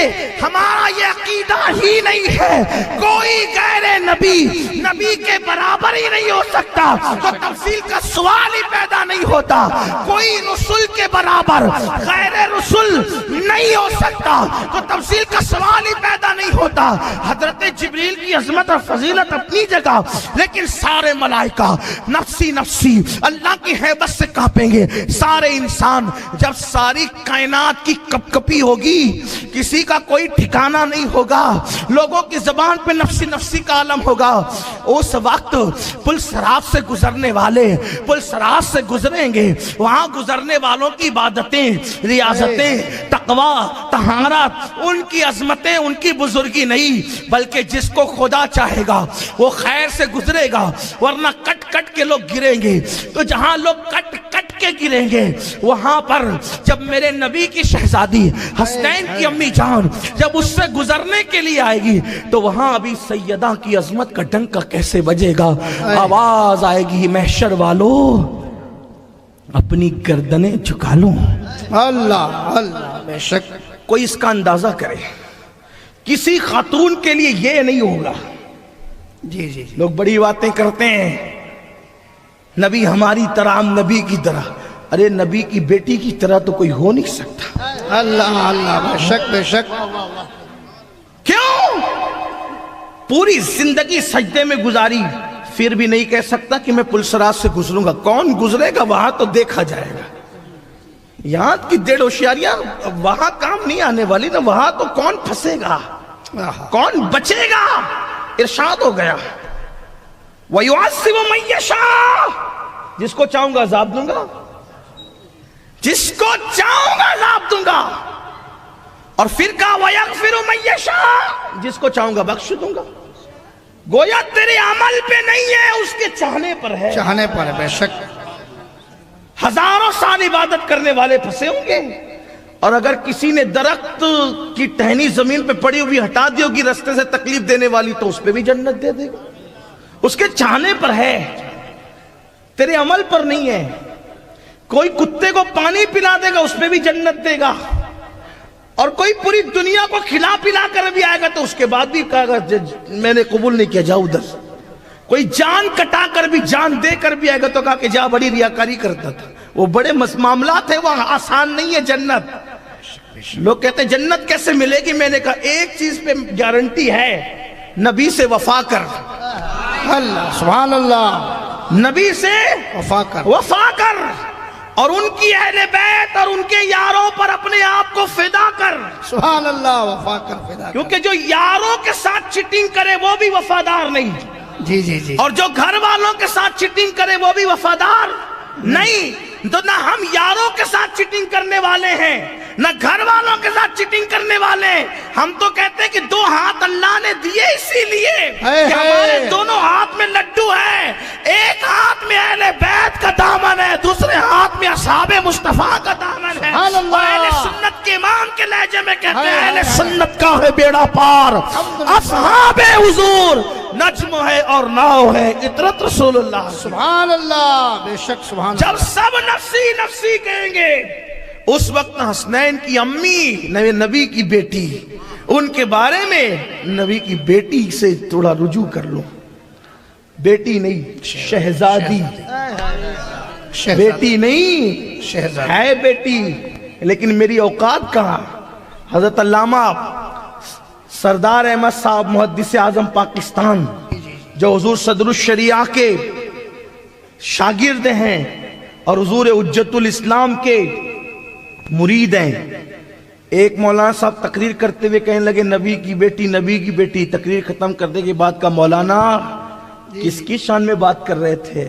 ہمارا یہ عقیدہ ہی نہیں ہے. کوئی غیر نبی کے برابر ہی نہیں ہو سکتا، تو تفصیل کا سوال ہی پیدا نہیں ہوتا. کوئی رسول کے برابر غیر رسول نہیں ہو سکتا، تو تفصیل کا سوال ہی پیدا نہیں ہوتا. حضرت جبریل کی عظمت اور فضیلت اپنی جگہ، لیکن سارے ملائکہ نفسی نفسی اللہ کی ہیبت سے کانپیں گے. سارے انسان، جب ساری کائنات کی کپ کپی ہوگی، کسی کا کوئی ٹھکانہ نہیں ہوگا، لوگوں کی زبان پہ نفسی نفسی کا عالم ہوگا. اس وقت پل صراط سے گزرنے والے پل صراط سے گزریں گے. وہاں گزرنے والوں کی عبادتیں، ریاضتیں، تقوی، طہارت، ان کی عظمتیں، ان کی بزرگی نہیں، بلکہ جس کو خدا چاہے گا وہ خیر سے گزرے گا، ورنہ کٹ کٹ کے لوگ گریں گے. تو جہاں لوگ کٹ کٹ کے گریں گے، وہاں پر جب میرے نبی کی شہزادی حسنین کی امی جان جب اس سے گزرنے کے لیے آئے گی، تو وہاں ابھی سیدہ کی عظمت کا ڈنکا کیسے بجے گا. آواز آئے گی، محشر والو اپنی گردنیں جھکا لوں. اللہ اللہ، بے شک. کوئی اس کا اندازہ کرے. کسی خاتون کے لیے یہ نہیں ہوگا. جی جی لوگ بڑی باتیں کرتے ہیں، نبی ہماری طرح، ہم نبی کی طرح. ارے نبی کی بیٹی کی طرح تو کوئی ہو نہیں سکتا. اللہ اللہ، بے شک بے شک. کیوں؟ پوری زندگی سجدے میں گزاری، پھر بھی نہیں کہہ سکتا کہ میں پل صراط سے گزروں گا. کون گزرے گا؟ وہاں تو دیکھا جائے گا. یہاں کی ڈیڑھ ہوشیاریاں وہاں کام نہیں آنے والی نا. وہاں تو کون پھنسے گا، کون بچے گا. ارشاد ہو گیا، وَيُعَذِّبُ مَن يَشَاءُ، جس کو چاہوں گا عذاب دوں گا، جس کو چاہوں گا عذاب دوں گا. اور پھر کہا وَيَغْفِرُ مَن يَشَاءُ، جس کو چاہوں گا بخش دوں گا. گویا تیرے عمل پہ نہیں ہے، اس کے چاہنے پر ہے. چاہنے پر ہے، بے شک. ہزاروں سال عبادت کرنے والے پھنسے ہوں گے، اور اگر کسی نے درخت کی ٹہنی زمین پہ پڑی ہوئی ہٹا دی ہوگی رستے سے تکلیف دینے والی، تو اس پہ بھی جنت دے دے گا. اس کے چاہنے پر ہے، تیرے عمل پر نہیں ہے. کوئی کتے کو پانی پلا دے گا، اس پہ بھی جنت دے گا. اور کوئی پوری دنیا کو کھلا پلا کر بھی آئے گا تو اس کے بعد بھی کہا گا میں نے قبول نہیں کیا، جاؤ ادھر. کوئی جان کٹا کر بھی، جان دے کر بھی آئے گا تو کہا کہ جا، بڑی ریاکاری کرتا تھا. وہ بڑے معاملات ہیں، وہ آسان نہیں ہے جنت. لوگ کہتے ہیں جنت کیسے ملے گی؟ میں نے کہا ایک چیز پہ گارنٹی ہے، نبی سے وفا کر، اللہ سبحان اللہ، نبی سے وفا کر، اور ان کی اہل بیت اور ان کے یاروں پر اپنے آپ کو فدا کر، سبحان اللہ، وفا کر فدا کر۔ کیونکہ جو یاروں کے ساتھ چیٹنگ کرے وہ بھی وفادار نہیں، جی جی جی، اور جو گھر والوں کے ساتھ چیٹنگ کرے وہ بھی وفادار نہیں۔ تو نہ ہم یاروں کے ساتھ چیٹنگ کرنے والے ہیں، نہ گھر والوں کے ساتھ چیٹنگ کرنے والے ہیں۔ ہم تو کہتے ہیں کہ دو ہاتھ اللہ نے دیے اسی لیے کہ ہمارے دونوں ہاتھ میں لڈو ہے، ایک ہاتھ میں اہل بیت کا دامن ہے، دوسرے ہاتھ میں اصحاب مصطفیٰ کا دامن ہے۔ اور اہل سنت کے امام کے لہجے میں کہتے ہیں اہل سنت کا ہے بیڑا پار، اصحاب حضور نجم ہے اور ناؤ ہے اطرت رسول اللہ۔ سبحان اللہ، بے شک سبحان اللہ۔ جب سب نفسی نفسی کہیں گے اس وقت حسنین کی امی نبی کی بیٹی، ان کے بارے میں نبی کی بیٹی سے تھوڑا رجوع کر لو، بیٹی نہیں شہزادی، بیٹی نہیں شہزادی ہے، بیٹی لیکن میری اوقات کہاں۔ حضرت علامہ سردار احمد صاحب محدث اعظم پاکستان جو حضور صدر الشریعہ کے شاگرد ہیں اور حضور حجت الاسلام کے مرید ہیں، ایک مولانا صاحب تقریر کرتے ہوئے کہنے لگے نبی کی بیٹی، نبی کی بیٹی۔ تقریر ختم کرنے کے بعد کا مولانا کس کی شان میں بات کر رہے تھے؟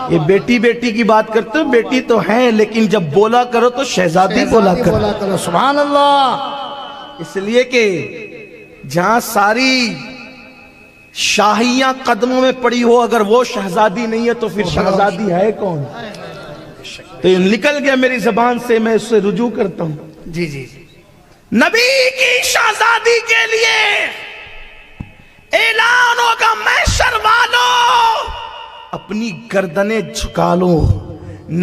یہ بیٹی بیٹی کی بات کرتے ہو، بیٹی تو ہیں لیکن جب بولا کرو تو شہزادی بولا کرو۔ سبحان اللہ، اس لیے کہ جہاں ساری شاہیاں قدموں میں پڑی ہو، اگر وہ شہزادی نہیں ہے تو پھر شہزادی ہے کون؟ تو یہ نکل گیا میری زبان سے، میں اس سے رجوع کرتا ہوں۔ جی جی، نبی کی شہزادی کے لیے اعلان ہوگا محشر والو اپنی گردنیں جھکا لو،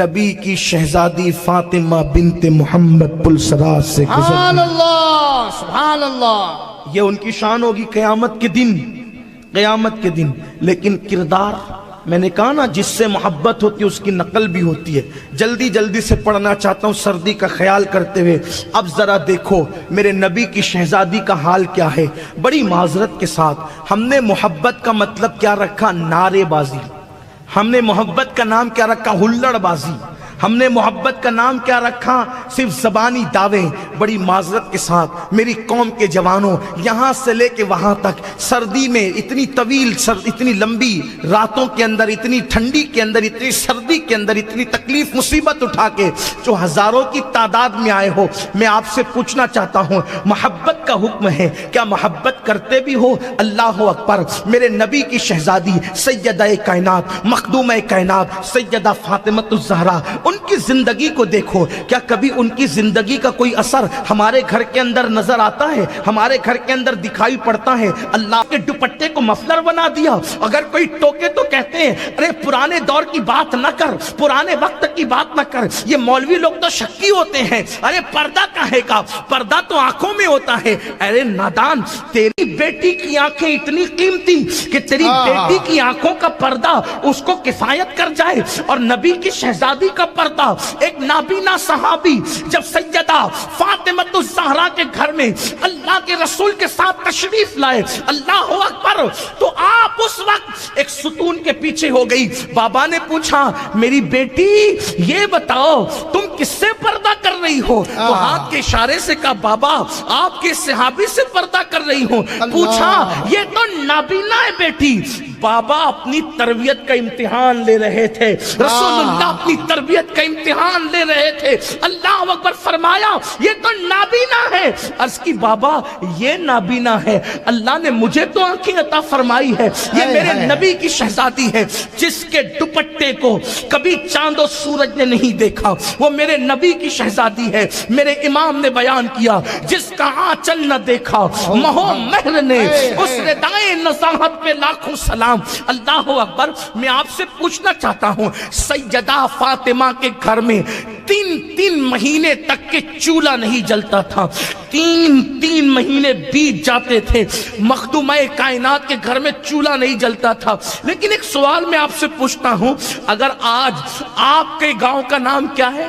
نبی کی شہزادی فاطمہ بنت محمد پلسرات سے گزر۔ سبحان اللہ، سبحان اللہ، یہ ان کی شان ہوگی قیامت کے دن، قیامت کے دن۔ لیکن کردار میں نے کہا نا، جس سے محبت ہوتی ہے اس کی نقل بھی ہوتی ہے۔ جلدی جلدی سے پڑھنا چاہتا ہوں سردی کا خیال کرتے ہوئے۔ اب ذرا دیکھو میرے نبی کی شہزادی کا حال کیا ہے۔ بڑی معذرت کے ساتھ ہم نے محبت کا مطلب کیا رکھا؟ نعرے بازی۔ ہم نے محبت کا نام کیا رکھا؟ ہلڑ بازی۔ ہم نے محبت کا نام کیا رکھا؟ صرف زبانی دعوے۔ بڑی معذرت کے ساتھ میری قوم کے جوانوں، یہاں سے لے کے وہاں تک سردی میں اتنی طویل اتنی لمبی راتوں کے اندر، اتنی ٹھنڈی کے اندر، اتنی سردی کے اندر، اتنی تکلیف مصیبت اٹھا کے جو ہزاروں کی تعداد میں آئے ہو، میں آپ سے پوچھنا چاہتا ہوں، محبت کا حکم ہے، کیا محبت کرتے بھی ہو؟ اللہ اکبر۔ میرے نبی کی شہزادی سیدہ کائنات، مخدومہ کائنات سیدہ فاطمہ الزہرا، ان کی زندگی کو دیکھو، کیا کبھی ان کی زندگی کا کوئی اثر ہمارے گھر کے اندر نظر آتا ہے؟ ہمارے گھر کے اندر دکھائی پڑتا ہے؟ اللہ کے دوپٹے کو مفلر بنا دیا۔ اگر کوئی ٹوکے تو کہتے ہیں ارے پرانے دور کی بات نہ کر، پرانے وقت کی بات نہ کر، یہ مولوی لوگ تو شکی ہوتے ہیں، ارے پردہ کہے گا، پردہ تو آنکھوں میں ہوتا ہے۔ ارے نادان، تیری بیٹی کی آنکھیں اتنی قیمتی کہ تیری بیٹی کی آنکھوں کا پردہ اس کو کفایت کر جائے، اور نبی کی شہزادی کا پردہ ایک نابینا صحابی جب سیدہ فاطمہ الزہرا کے گھر میں اللہ کے رسول کے ساتھ تشریف لائے، اللہ اکبر، تو آپ اس وقت ایک ستون کے پیچھے ہو گئی۔ بابا نے پوچھا میری بیٹی یہ بتاؤ تم کس سے پردہ کر رہی ہو؟ تو ہاتھ کے اشارے سے کہا بابا آپ کے صحابی سے پردہ کر رہی ہوں۔ پوچھا یہ تو نابینا ہے بیٹی۔ بابا اپنی تربیت کا امتحان لے رہے تھے، رسول اللہ اپنی تربیت کا امتحان لے رہے تھے۔ اللہ اکبر، فرمایا یہ تو نابینا ہے۔ عرض کی بابا یہ نابینا ہے، اللہ نے مجھے تو آنکھیں عطا فرمائی ہے، یہ میرے نبی کی شہزادی ہے جس کے دوپٹے کو کبھی چاند و سورج نے نہیں دیکھا، وہ میرے نبی کی شہزادی ہے۔ میرے امام نے بیان کیا جس کا آنچل نہ دیکھا مہو مہر نے، اس ردائے نزاہت پہ لاکھوں سلام۔ اللہ اکبر، میں آپ سے پوچھنا چاہتا ہوں، سیدہ فاطمہ کے گھر میں تین مہینے تک کے چولہا نہیں جلتا تھا، تین مہینے بیت جاتے تھے، مخدومہ کائنات کے گھر میں چولہا نہیں جلتا تھا۔ لیکن ایک سوال میں آپ سے پوچھتا ہوں، اگر آج آپ کے گاؤں کا نام کیا ہے؟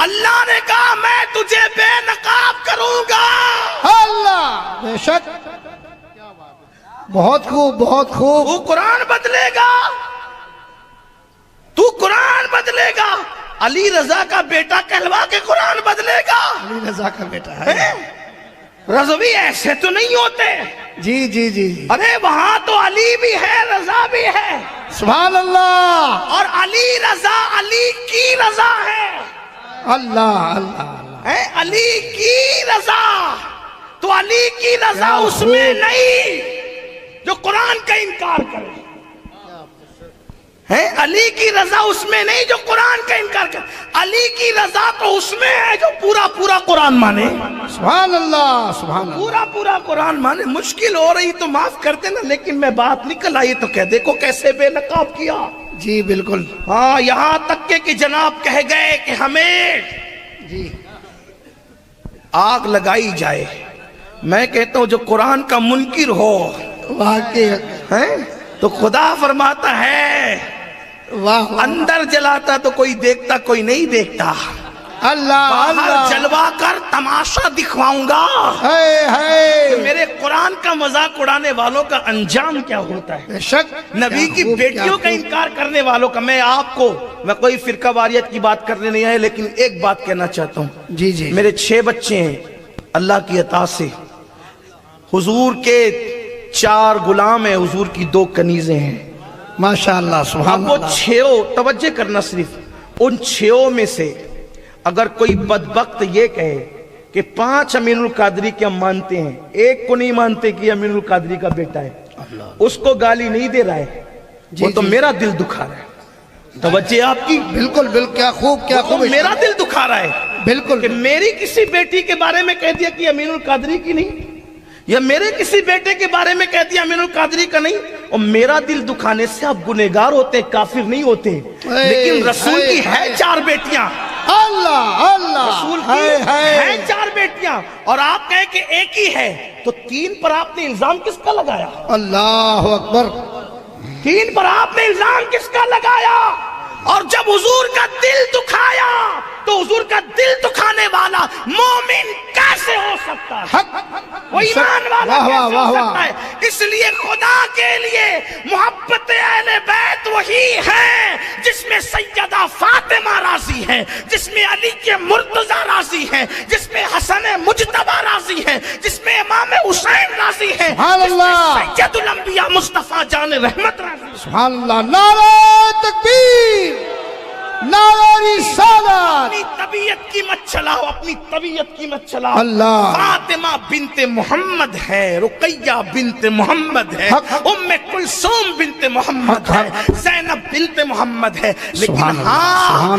اللہ نے کہا میں تجھے بے نقاب کروں گا۔ اللہ بے شک، بہت خوب بہت خوب۔ تو قرآن بدلے گا، تو قرآن بدلے گا، علی رضا کا بیٹا کہلوا کے قرآن بدلے گا۔ علی رضا کا بیٹا ہے۔ رضوی ایسے تو نہیں ہوتے۔ جی جی جی جی، ارے وہاں تو علی بھی ہے، رضا بھی ہے، سبحان اللہ، اور علی رضا علی کی رضا ہے۔ اللہ اللہ اللہ، ہے علی کی رضا، تو علی کی رضا اس میں نہیں جو قرآن کا انکار کرے، ہے علی کی رضا اس میں نہیں جو قرآن کا انکار کرے، علی کی رضا تو اس میں ہے جو پورا پورا قرآن مانے، سبحان اللہ سبحان اللہ۔ پورا پورا قرآن مانے۔ مشکل ہو رہی تو معاف کر دینا، لیکن میں بات نکل آئی تو کہہ دیکھو کیسے بے نقاب کیا۔ جی بالکل، ہاں یہاں تک کہ جناب کہہ گئے کہ ہمیں جی آگ لگائی جائے۔ میں کہتا ہوں جو قرآن کا منکر ہو واقعی، ہیں تو خدا فرماتا ہے واہ واہ، اندر جلاتا تو کوئی دیکھتا کوئی نہیں دیکھتا، اللہ باہر اللہ، جلوا کر تماشا دکھواؤں گا ہے کہ ہے، میرے قرآن کا مذاق اڑانے والوں کا انجام کیا ہوتا ہے، بے شک، نبی کی کیا خوب، بیٹیوں کا کیا خوب۔ انکار کرنے والوں کا۔ میں کوئی فرقہ واریت کی بات کرنے نہیں آیا، لیکن ایک بات کہنا چاہتا ہوں۔ جی جی، میرے 6 بچے ہیں اللہ کی عطا سے، حضور کے 4 غلام ہیں، حضور کی 2 کنیزیں ہیں۔ ماشاء اللہ سبحان اب وہ اللہ، 6 توجہ کرنا، صرف ان 6 میں سے اگر کوئی بدبخت یہ کہے کہ 5 امین القادری کے ہم مانتے ہیں، ایک کو نہیں مانتے کہ امین القادری کا بیٹا ہے، اس کو گالی نہیں دے رہا ہے، وہ تو میرا دل دکھا رہا ہے۔ توجہ آپ کی، بالکل بالکل، کیا خوب کیا وہ خوب، میرا دل دکھا رہا ہے بالکل کہ میری کسی بیٹی کے بارے میں کہہ دیا کہ امین القادری کی نہیں، یا میرے کسی بیٹے کے بارے میں کہہ دیا امین القادری کا نہیں، اور میرا دل دکھانے سے آپ گنہگار ہوتے، کافر نہیں ہوتے۔ لیکن رسول کی ہے 4 بیٹیاں، اللہ اللہ، رسول کی ہے 4 بیٹیاں، اور آپ کہیں کہ ایک ہی ہے، تو 3 پر آپ نے الزام کس کا لگایا؟ اللہ اکبر، 3 پر آپ نے الزام کس کا لگایا؟ اور جب حضور کا دل دکھایا تو حضور کا دل دکھانے والا مومن کیسے ہو سکتا ہے؟ وہ ایمان والا کیسے ہو سکتا ہے؟ اس لیے خدا کے لیے محبت اہل بیت وہی ہے جس میں سیدہ فاطمہ راضی ہے، جس میں علی کے مرتضی راضی ہے، جس میں حسن مجتبی راضی ہے، جس میں امام حسین راضی ہے، جس میں سید الانبیاء مصطفیٰ جان رحمت راضی ہے۔ سبحان اللہ، نعرہ تکبیر، نعرہ رسالت، اپنی طبیعت کی مت چلاؤ، اپنی طبیعت کی مت چلاؤ۔ اللہ، فاطمہ بنت محمد ہے، رقیہ بنت محمد ہے، ام کلثوم بنت محمد ہے، زینب بنت محمد ہے، لیکن ہاں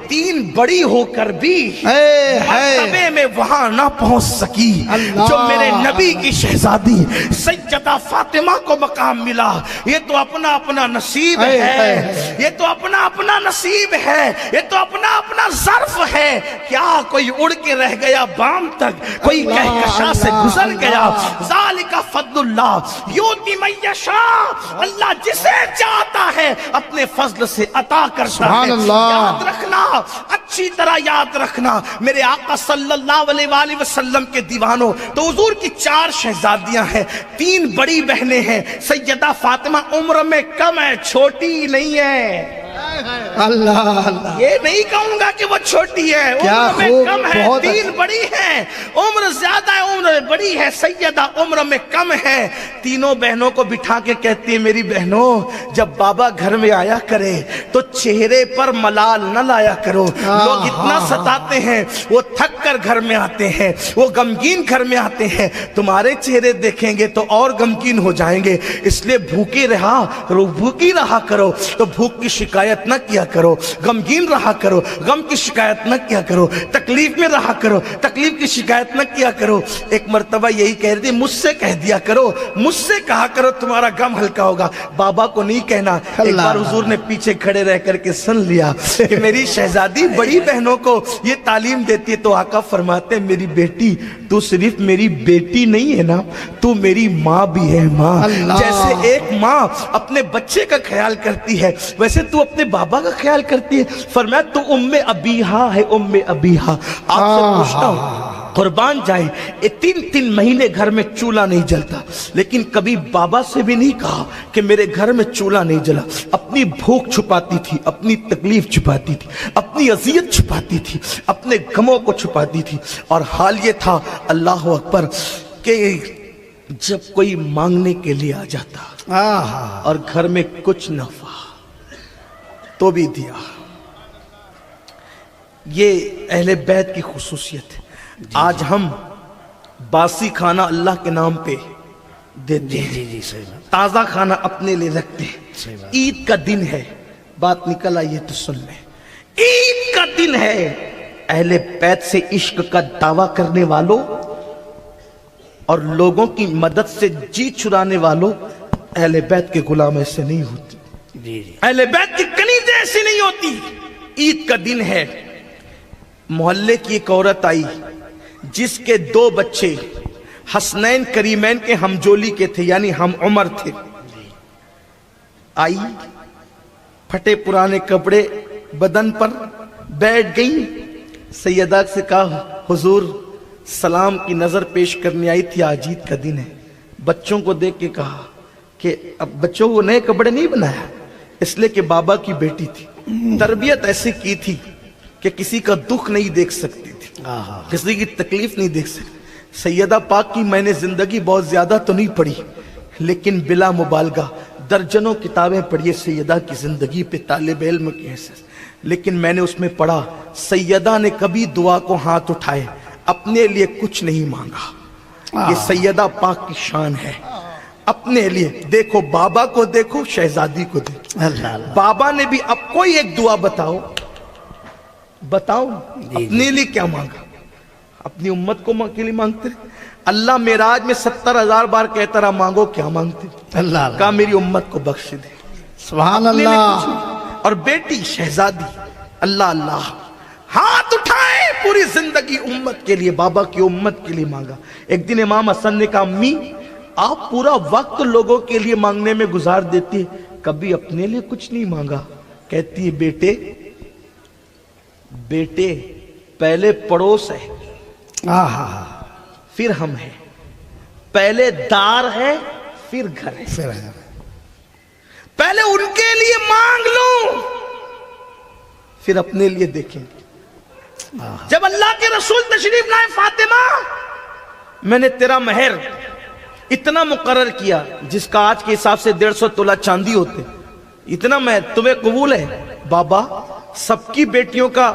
3 بڑی ہو کر بھی مرتبے میں وہاں نہ پہنچ سکی جو میرے نبی کی شہزادی سیدہ فاطمہ کو مقام ملا۔ یہ تو اپنا اپنا نصیب ہے، یہ تو اپنا اپنا نصیب ہے، یہ تو اپنا اپنا ظرف ہے۔ کیا کوئی اڑ کے رہ گیا بام تک، کوئی کہکشاں سے گزر گیا؟ ذالک فضل اللہ یؤتی من یشاء، اللہ جسے چاہتا ہے اپنے فضل سے عطا کرتا ہے۔ یاد رکھنا، اچھی طرح یاد رکھنا، میرے آقا صلی اللہ علیہ وآلہ وسلم کے دیوانوں، تو حضور کی 4 شہزادیاں ہیں، 3 بڑی بہنیں ہیں۔ سیدہ فاطمہ عمر میں کم ہے، چھوٹی نہیں ہے۔ اللہ اللہ، یہ نہیں کہوں گا کہ وہ چھوٹی ہے، عمر میں کم ہے، 3 بڑی ہیں، عمر زیادہ ہے، عمر بڑی ہے، سیدہ عمر میں کم ہے۔ تینوں بہنوں کو بٹھا کے کہتی ہے میری بہنوں، جب بابا گھر میں آیا کرے تو چہرے پر ملال نہ لایا کرو، لوگ اتنا ستاتے ہیں، وہ تھک کر گھر میں آتے ہیں، وہ غمگین گھر میں آتے ہیں، تمہارے چہرے دیکھیں گے تو اور غمگین ہو جائیں گے، اس لیے بھوکے رہا کرو، بھوکی رہا کرو، تو بھوک کی شکایت نہ کیا کرو، غمگین رہا کرو، غم کی شکایت نہ کیا کرو، تکلیف میں رہا کرو، تکلیف کی شکایت نہ کیا کرو۔ ایک مرتبہ یہی کہہ رہی تھی، مجھ سے کہہ دیا کرو، مجھ سے کہا کرو، تمہارا غم ہلکا ہوگا، بابا کو نہیں کہنا۔ ایک بار حضور نے پیچھے کھڑے رہ کر کے سن لیا کہ میری شہزادی بڑی بہنوں کو یہ تعلیم دیتی ہے، تو آقا فرماتے ہیں میری بیٹی تو صرف میری بیٹی نہیں ہے نا، تو میری ماں بھی ہے۔ ماں جیسے ایک ماں اپنے بچے کا خیال کرتی ہے، ویسے تو اپنے بابا کا خیال کرتی ہے؟ فرمایا تو ام ابیہا ہے، ام ابیہا۔ آپ سے پوچھتا ہوں قربان جائے، 3 مہینے گھر میں چولہا نہیں جلتا، لیکن کبھی بابا سے بھی نہیں کہا کہ میرے گھر میں چولہا نہیں جلا۔ اپنی بھوک چھپاتی تھی، اپنی تکلیف چھپاتی تھی، اپنی اذیت چھپاتی تھی، اپنے غموں کو چھپاتی تھی۔ اور حال یہ تھا اللہ اکبر کہ جب کوئی مانگنے کے لیے آ جاتا اور گھر میں کچھ نہ ہوا تو بھی دیا۔ یہ اہل بیت کی خصوصیت ہے۔ آج ہم باسی کھانا اللہ کے نام پہ دیتے ہیں، تازہ کھانا اپنے لیے رکھتے ہیں۔ عید کا دن ہے، بات نکل آئی ہے تو سن لیں، عید کا دن ہے۔ اہل بیت سے عشق کا دعویٰ کرنے والوں اور لوگوں کی مدد سے جی چھڑانے والوں اہل بیت کے غلام ایسے نہیں ہوتے، اہل بیت کی کنیزیں ایسی نہیں ہوتی۔ عید کا دن ہے، محلے کی ایک عورت آئی جس کے 2 بچے حسنین کریمین کے ہمجولی کے تھے، یعنی ہم عمر تھے۔ آئی، پھٹے پرانے کپڑے بدن پر، بیٹھ گئی۔ سیدہ سے کہا حضور سلام کی نظر پیش کرنے آئی تھی، آج عید کا دن ہے۔ بچوں کو دیکھ کے کہا کہ اب بچوں کو نئے کپڑے نہیں بنایا، اس لیے کہ بابا کی بیٹی تھی، تربیت ایسی کی تھی کہ کسی کا دکھ نہیں دیکھ سکتی تھی، کسی کی تکلیف نہیں دیکھ سکتی۔ سیدہ پاک کی میں نے زندگی بہت زیادہ تو نہیں پڑھی، لیکن بلا مبالغہ درجنوں کتابیں پڑھی سیدہ کی زندگی پہ طالب علم کی حیثیت، لیکن میں نے اس میں پڑھا سیدہ نے کبھی دعا کو ہاتھ اٹھائے اپنے لیے کچھ نہیں مانگا۔ یہ سیدہ پاک کی شان ہے، اپنے لیے۔ دیکھو بابا کو دیکھو، شہزادی کو دیکھو، بابا نے بھی اب کوئی ایک دعا بتاؤ اپنے لیے کیا مانگا؟ اپنی امت کو کے لیے مانگتے رہے۔ اللہ معراج میں 70,000 بار کہتا رہا مانگو کیا مانگتے؟ کہا میری امت کو بخش دے، سبحان اللہ۔ اور بیٹی شہزادی اللہ اللہ ہاتھ اٹھائے، پوری زندگی امت کے لیے، بابا کی امت کے لیے مانگا۔ ایک دن امام حسن نے کہا امی آپ پورا وقت لوگوں کے لیے مانگنے میں گزار دیتی، کبھی اپنے لیے کچھ نہیں مانگا؟ کہتی ہے بیٹے پہلے پڑوس ہے، پھر ہم ہیں، پہلے دار ہے پھر گھر ہے، پہلے ان کے لیے مانگ لوں پھر اپنے لیے دیکھیں گے۔ جب اللہ کے رسول تشریف لائے، فاطمہ میں نے تیرا مہر اتنا مقرر کیا جس کا آج کے حساب سے 150 تولہ چاندی ہوتے، اتنا مہر تمہیں قبول ہے؟ بابا سب کی بیٹیوں کا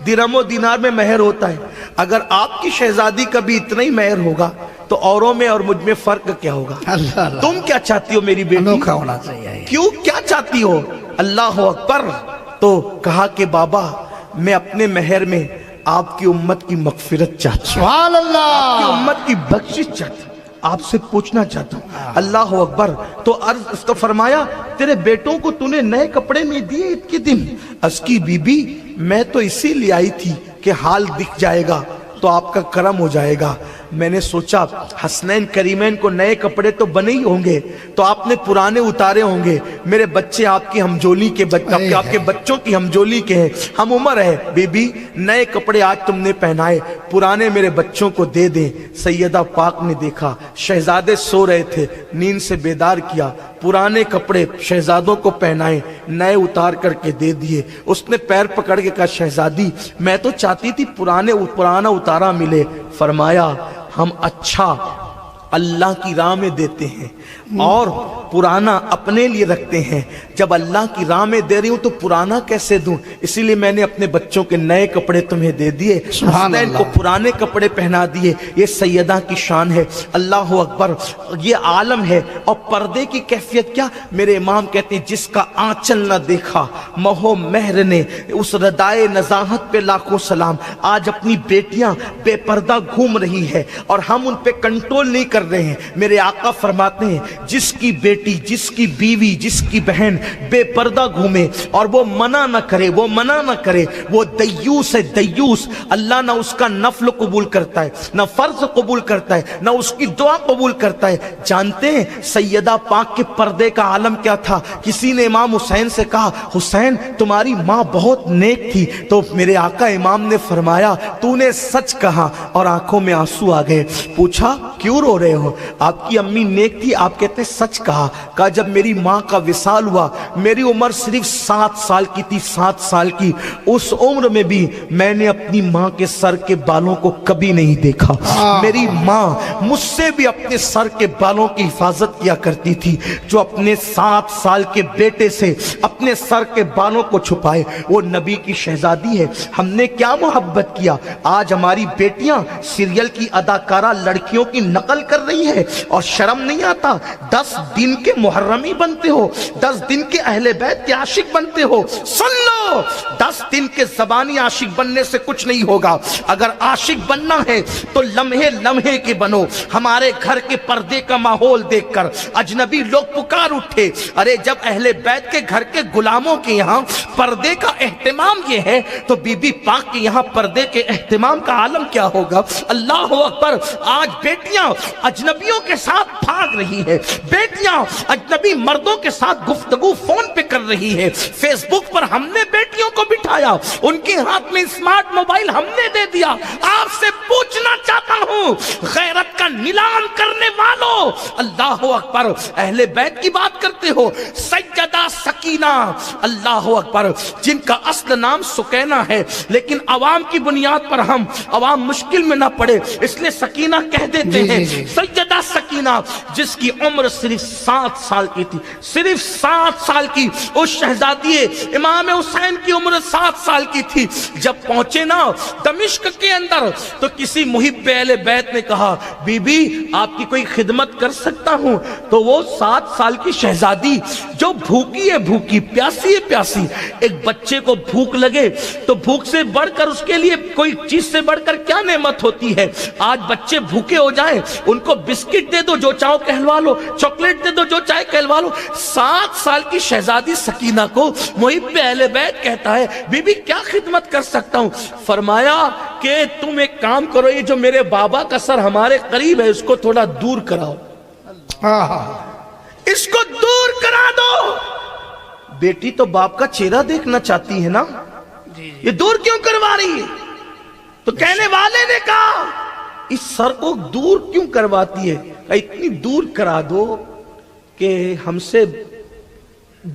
درہم و دینار میں مہر ہوتا ہے، اگر آپ کی شہزادی کا بھی اتنا ہی مہر ہوگا تو اوروں میں اور مجھ میں فرق کیا ہوگا؟ تم کیا چاہتی ہو میری بیٹی؟ انوکھا ہونا چاہیے۔ کیوں کیا چاہتی ہو؟ اللہ اکبر۔ تو کہا کہ بابا میں اپنے مہر میں آپ کی امت کی مغفرت چاہتا ہوں، سبحان اللہ، آپ کی امت کی بخشش چاہتا ہوں، آپ سے پوچھنا چاہتا ہوں۔ اللہ اکبر۔ تو عرض تو فرمایا تیرے بیٹوں کو تو نے نئے کپڑے نہیں دیے عید کے دن؟ اس کی بی بی میں تو اسی لیے آئی تھی کہ حال دکھ جائے گا تو آپ کا کرم ہو جائے گا۔ میں نے سوچا حسنین کریمین کو نئے کپڑے تو بنے ہی ہوں گے تو آپ نے پرانے اتارے ہوں گے، میرے بچے آپ کی ہمجولی کے آپ کے بچوں کی ہمجولی کے ہیں، ہم عمر ہے، بی بی نئے کپڑے آج تم نے پہنائے، پرانے میرے بچوں کو دے دیں۔ سیدہ پاک نے دیکھا شہزادے سو رہے تھے، نیند سے بیدار کیا، پرانے کپڑے شہزادوں کو پہنائے، نئے اتار کر کے دے دیے۔ اس نے پیر پکڑ کے کہا شہزادی میں تو چاہتی تھی پرانا اتارا ملے۔ فرمایا ہم اچھا اللہ کی راہ میں دیتے ہیں اور پرانا اپنے لیے رکھتے ہیں، جب اللہ کی راہ میں دے رہی ہوں تو پرانا کیسے دوں؟ اسی لیے میں نے اپنے بچوں کے نئے کپڑے تمہیں دے دیے، حسنین کو پرانے کپڑے پہنا دیے۔ یہ سیدہ کی شان ہے۔ اللہ اکبر۔ یہ عالم ہے۔ اور پردے کی کیفیت کیا؟ میرے امام کہتے ہیں جس کا آنچل نہ دیکھا مہو مہر نے، اس ردائے نزاہت پہ لاکھوں سلام۔ آج اپنی بیٹیاں بے پردہ گھوم رہی ہے اور ہم ان پہ کنٹرول نہیں کر کر رہے ہیں. میرے آقا فرماتے ہیں جس کی بیٹی، جس کی بیوی، جس کی بہن بے پردہ گھومے اور وہ منع نہ کرے، وہ منع نہ کرے، وہ دیوس ہے. دیوس اللہ نہ اس کا نفل قبول کرتا ہے، نہ فرض قبول کرتا ہے، نہ اس کی دعا قبول کرتا ہے. جانتے ہیں سیدہ پاک کے پردے کا عالم کیا تھا؟ کسی نے امام حسین سے کہا حسین تمہاری ماں بہت نیک تھی، تو میرے آقا امام نے فرمایا تو نے سچ کہا، اور آنکھوں میں آنسو آ گئے. پوچھا کیوں رو رہے ہو؟ آپ کی امی نیک تھی، آپ کہتے ہیں سچ کہا. کہا جب میری ماں کا وصال ہوا میری عمر صرف 7 سال کی تھی، 7 سال کی. اس عمر میں بھی میں نے اپنی ماں کے سر کے بالوں کو کبھی نہیں دیکھا. میری ماں مجھ سے بھی اپنے سر کے بالوں کی حفاظت کیا کرتی تھی. جو اپنے 7 سال کے بیٹے سے اپنے سر کے بالوں کو چھپائے وہ نبی کی شہزادی ہے. ہم نے کیا محبت کیا. آج ہماری بیٹیاں سیریل کی اداکارہ لڑکیوں کی نقل کر رہی ہے اور شرم نہیں آتا. 10 دن کے محرمی بنتے ہو، 10 دن کے اہل بیت کے عاشق بنتے ہو. سن لو 10 دن کے زبانی عاشق بننے سے کچھ نہیں ہوگا. اگر عاشق بننا ہے تو لمحے لمحے کے بنو. ہمارے گھر کے پردے کا ماحول دیکھ کر اجنبی لوگ پکار اٹھے ارے جب اہل بیت کے گھر کے غلاموں کے یہاں پردے کا اہتمام یہ ہے تو بی بی پاک کے یہاں پردے کے اہتمام کا عالم کیا ہوگا. اللہ اکبر. آج بیٹیاں اجنبیوں کے ساتھ بھاگ رہی ہے، بیٹیاں اجنبی مردوں کے ساتھ گفتگو فون پہ کر رہی ہے. فیس بک پر ہم نے بیٹیوں کو بٹھایا، ان کے ہاتھ میں اسمارٹ موبائل ہم نے دے دیا. آپ سے پوچھنا چاہتا ہوں غیرت کا نیلام کرنے والوں، اللہ اکبر، اہل بیت کی بات کرتے ہو. سیدہ سکینہ اللہ اکبر جن کا اصل نام سکینہ ہے لیکن عوام کی بنیاد پر ہم عوام مشکل میں نہ پڑے اس لیے سکینہ کہہ دیتے ہیں. سیدہ سکینہ جس کی عمر صرف 7 سال کی تھی، صرف 7 سال کی. اس شہزادی امام حسین کی عمر 7 سال کی تھی. جب پہنچے نا دمشق کے اندر تو کسی محب اہل بیت نے کہا بی بی آپ کی کوئی خدمت کر سکتا ہوں؟ تو وہ 7 سال کی شہزادی جو بھوکی ہے بھوکی، پیاسی ہے پیاسی. ایک بچے کو بھوک لگے تو بھوک سے بڑھ کر اس کے لیے کوئی چیز سے بڑھ کر کیا نعمت ہوتی ہے. آج بچے بھوکے ہو جائیں ان کو بسکٹ دے دو جو چاہو کہلوا لو، چاکلیٹ دے دو جو چاہے کہلوا لو. 7 سال کی شہزادی سکینہ کو محب اہل بیت کہتا ہے بی بی کیا خدمت کر سکتا ہوں؟ فرمایا کہ تم ایک کام کرو، یہ جو میرے بابا کا سر ہمارے قریب ہے اس کو تھوڑا دور کراؤ، اس کو دور کرا دو. بیٹی تو باپ کا چہرہ دیکھنا چاہتی ہے نا، یہ دور کیوں کروا رہی ہے؟ تو کہنے والے نے کہا اس سر کو دور کیوں کرواتی ہے؟ کہا اتنی دور کرا دو کہ ہم سے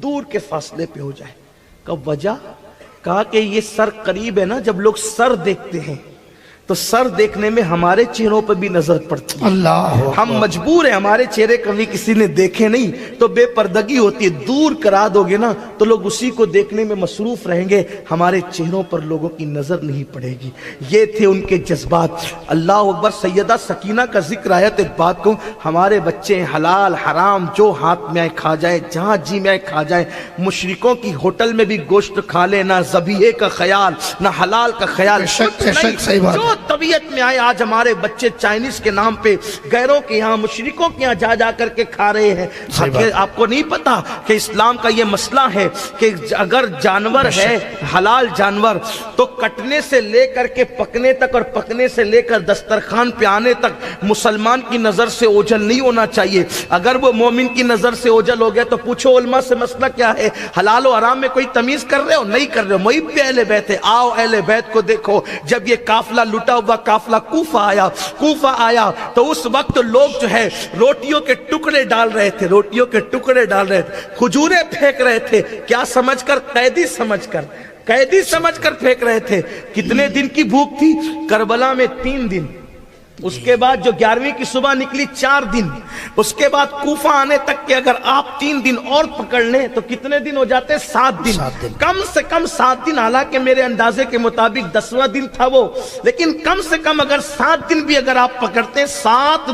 دور کے فاصلے پہ ہو جائے. کہا وجہ؟ کہا کہ یہ سر قریب ہے نا، جب لوگ سر دیکھتے ہیں تو سر دیکھنے میں ہمارے چہروں پہ بھی نظر پڑتی ہے. اللہ ہم مجبور ہیں، ہمارے چہرے کبھی کسی نے دیکھے نہیں تو بے پردگی ہوتی ہے. دور کرا دو گے نا تو لوگ اسی کو دیکھنے میں مصروف رہیں گے، ہمارے چہروں پر لوگوں کی نظر نہیں پڑے گی. یہ تھے ان کے جذبات. اللہ اکبر. سیدہ سکینہ کا ذکر آیا تو ایک بات کہوں، ہمارے بچے حلال حرام جو ہاتھ میں آئے کھا جائے، جہاں جی میں آئے کھا جائے. مشرکوں کی ہوٹل میں بھی گوشت کھا لے، نہ ذبیحے کا خیال نہ حلال کا خیال، جو طبیعت میں آئے. آج ہمارے بچے چائنیز کے نام پہ غیروں کے یہاں مشرکوں کے یہاں جا جا کر کے کھا رہے ہیں. آپ کو نہیں پتا کہ اسلام کا یہ مسئلہ ہے کہ اگر جانور ہے حلال جانور تو کٹنے سے لے کر کے پکنے تک اور پکنے سے لے کر دسترخوان پہ آنے تک مسلمان کی نظر سے اوجھل نہیں ہونا چاہیے. اگر وہ مومن کی نظر سے اوجھل ہو گیا تو پوچھو علماء سے مسئلہ کیا ہے؟ حلال و حرام میں کوئی تمیز کر رہے ہو؟ نہیں کر رہے ہو. محب اہل بیت ہے. آؤ اہل بیت کو دیکھو. جب یہ قافلہ لٹا ہوا قافلہ کوفہ آیا تو اس وقت لوگ جو ہے روٹیوں کے ٹکڑے ڈال رہے تھے، روٹیوں کے ٹکڑے ڈال رہے تھے، کھجوریں پھینک رہے تھے. کیا سمجھ کر؟ قیدی سمجھ کر پھینک رہے تھے. کتنے دن کی بھوک تھی؟ کربلا میں 3 دن. اس کے بعد جو 11ویں کی صبح نکلی 4 دن. اس کے بعد کوفہ آنے تک کہ اگر آپ 3 دن اور پکڑ لیں تو کتنے دن ہو جاتے؟ 7 دن. کم سے کم 7 دن، حالانکہ میرے اندازے کے مطابق 10واں دن تھا وہ، لیکن کم سے کم اگر 7 دن بھی اگر آپ پکڑتے ہیں، 7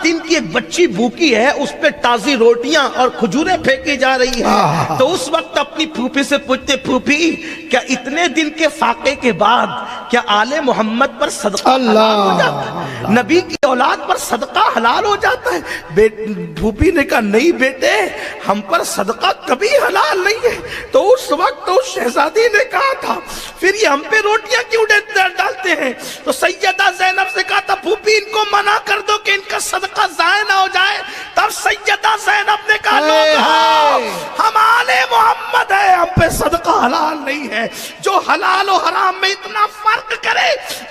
دن کی ایک بچی بھوکی ہے، اس پہ تازی روٹیاں اور کھجوریں پھینکی جا رہی ہیں. تو اس وقت اپنی پھوپھی سے پوچھتے، پھوپھی کیا اتنے دن کے فاقے کے بعد کیا آل محمد پر صدقہ حلال ہو جاتا ہے؟ نبی کی اولاد پر صدقہ حلال ہو جاتا ہے؟ پھوپھی نے کہا نہیں بیٹے، ہم پر صدقہ کبھی حلال نہیں ہے. تو اس وقت اس شہزادی نے کہا تھا پھر یہ ہم پہ روٹیاں کیوں ڈالتے ہیں؟ تو سیدہ زینب سے کہا تھا پھوپھی ان کو منع کر دو کہ ان کا صدقہ ضائع نہ ہو جائے. تب سیدہ زینب نے کہا لوگو ہم آل محمد ہیں، ہم پہ صدقہ حلال نہیں ہے. جو حلال و حرام میں اتنا فرق کرے،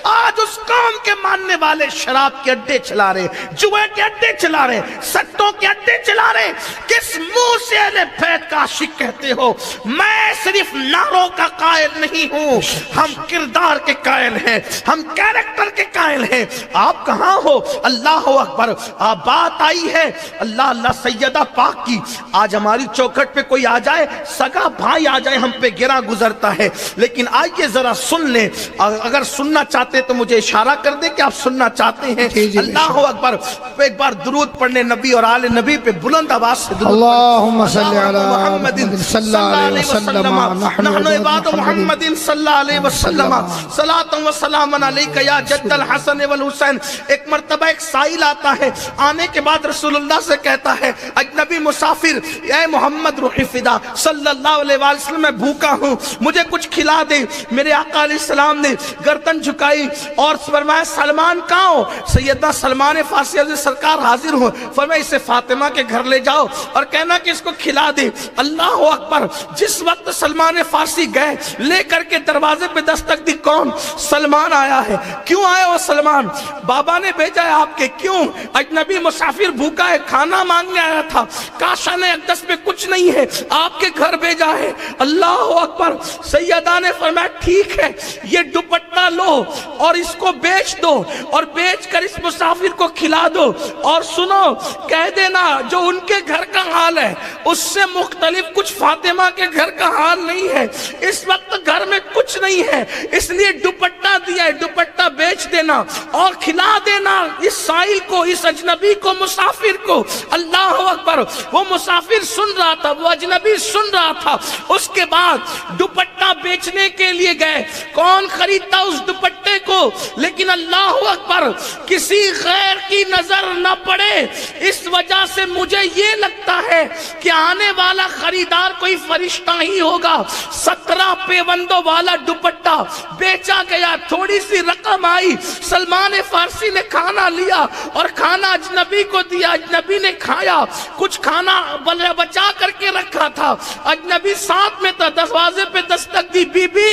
آج اس قوم کے ماننے والے شراب کے اڈے چلا رہے، جوئے کے اڈے چلا رہے، سٹوں کے اڈے چلا رہے. کس منہ سے اہل بیت کا عاشق کہتے ہو؟ میں صرف نعروں کا قائل نہیں ہوں، ہم کردار کے قائل ہیں، ہم کیریکٹر کے قائل ہیں. آپ کہاں ہو؟ اللہ اکبر. آپ بات آئی ہے اللہ سیدہ پاک کی. آج ہماری چوکھٹ پہ کوئی آ جائے، سگا بھائی آ جائے، ہم پہ گرا گزرتا ہے. لیکن آئیے ذرا سن لیں، اگر سننا چاہتے تو مجھے اشارہ کر دیں کہ آپ سننا چاہتے ہیں. اللہ اکبر. ایک بار درود پڑھنے نبی اور آل نبی پہ بلند آواز سے درود. اللہم صلی علی محمد صلی اللہ علیہ وسلم، نحن عباد محمد صلی اللہ علیہ وسلم، صلاۃ و سلام علیک یا جد الحسن والحسین. ایک مرتبہ ایک سائل آتا ہے، آنے کے بعد رسول اللہ سے کہتا ہے اجنبی مسافر، اے محمد روح فدا صلی اللہ علیہ وسلم، میں بھوکا ہوں، مجھے کچھ کھلا دے. میرے آقا علیہ السلام نے گردن جھکائی اور فرمایا سلمان کہاں ہو؟ سیدنا سلمان فارسی عزیز سرکار حاضر ہو. فرمایا اسے فاطمہ کے گھر لے جاؤ اور کہنا کہ اس کو کھلا دے. اللہ اکبر. جس وقت سلمان فارسی گئے، لے کر کے دروازے پہ دستک دی، کون؟ سلمان آیا ہے. کیوں آیا وہ سلمان؟ بابا نے بھیجا ہے آپ کے. کیوں؟ اجنبی مسافر بھوکا ہے، کھانا مانگنے آیا تھا، کاشان اقدس میں کچھ نہیں ہے، آپ کے گھر بھیجا ہے. اللہ اکبر. سیدہ نے فرمایا ٹھیک ہے، یہ دوپٹہ لو اور اس کو بیچ دو اور بیچ کر اس مسافر کو کھلا دو. اور سنو، کہہ دینا جو ان کے گھر کا حال ہے اس سے مختلف کچھ فاطمہ کے گھر کا حال نہیں ہے. اس وقت گھر میں کچھ نہیں ہے، اس لیے دوپٹہ دیا ہے، دوپٹہ بیچ دینا اور کھلا دینا اس سائل کو، اس اجنبی کو، مسافر کو. اللہ اکبر. وہ مسافر سن رہا تھا، وہ اجنبی سن رہا تھا. اس کے بعد دوپٹہ بیچنے کے لیے گئے. کون خریدتا اس دوپٹے کو؟ لیکن اللہ اکبر، کسی غیر کی نظر نہ پڑے. اس وجہ سے مجھے یہ لگتا ہے کہ آنے والا خریدار کوئی فرشتہ ہی ہوگا. 17 پیوندوں والا دوپٹہ بیچا گیا. تھوڑی سی رقم آئی، سلمان فارسی نے کھانا لیا اور کھانا اجنبی کو دیا. اجنبی نے کھایا. کچھ کھانا بچا کر کے رکھا تھا. اجنبی ساتھ میں تھا. دروازے پہ دستک دی، بی بی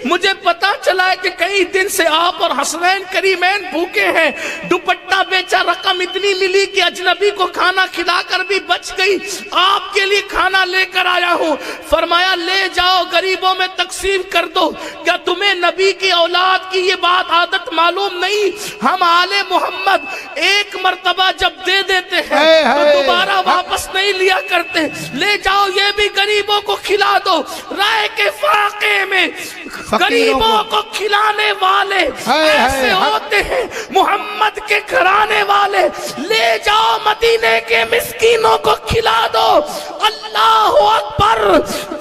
مجھے پتا چلا ہے کہ کئی دن سے آپ اور حسنین کریمین بھوکے ہیں. دوپٹہ بیچا، رقم اتنی ملی کہ اجنبی کو کھانا کھلا کر بھی بچ گئی. آپ کے لیے کھانا لے کر آیا ہوں. فرمایا لے جاؤ، غریبوں میں تقسیم کر دو. کیا تمہیں نبی کی اولاد کی یہ بات عادت معلوم نہیں؟ ہم آل محمد ایک مرتبہ جب دے دیتے ہیں تو دوبارہ واپس نہیں لیا کرتے. لے جاؤ، یہ بھی غریبوں کو کھلا دو. رائے کے فاقے میں غریبوں کو کھلانے والے ایسے ہوتے ہیں محمد کے گھرانے والے. لے جاؤ، مدینے کے مسکینوں کو کھلا دو. اللہ اکبر.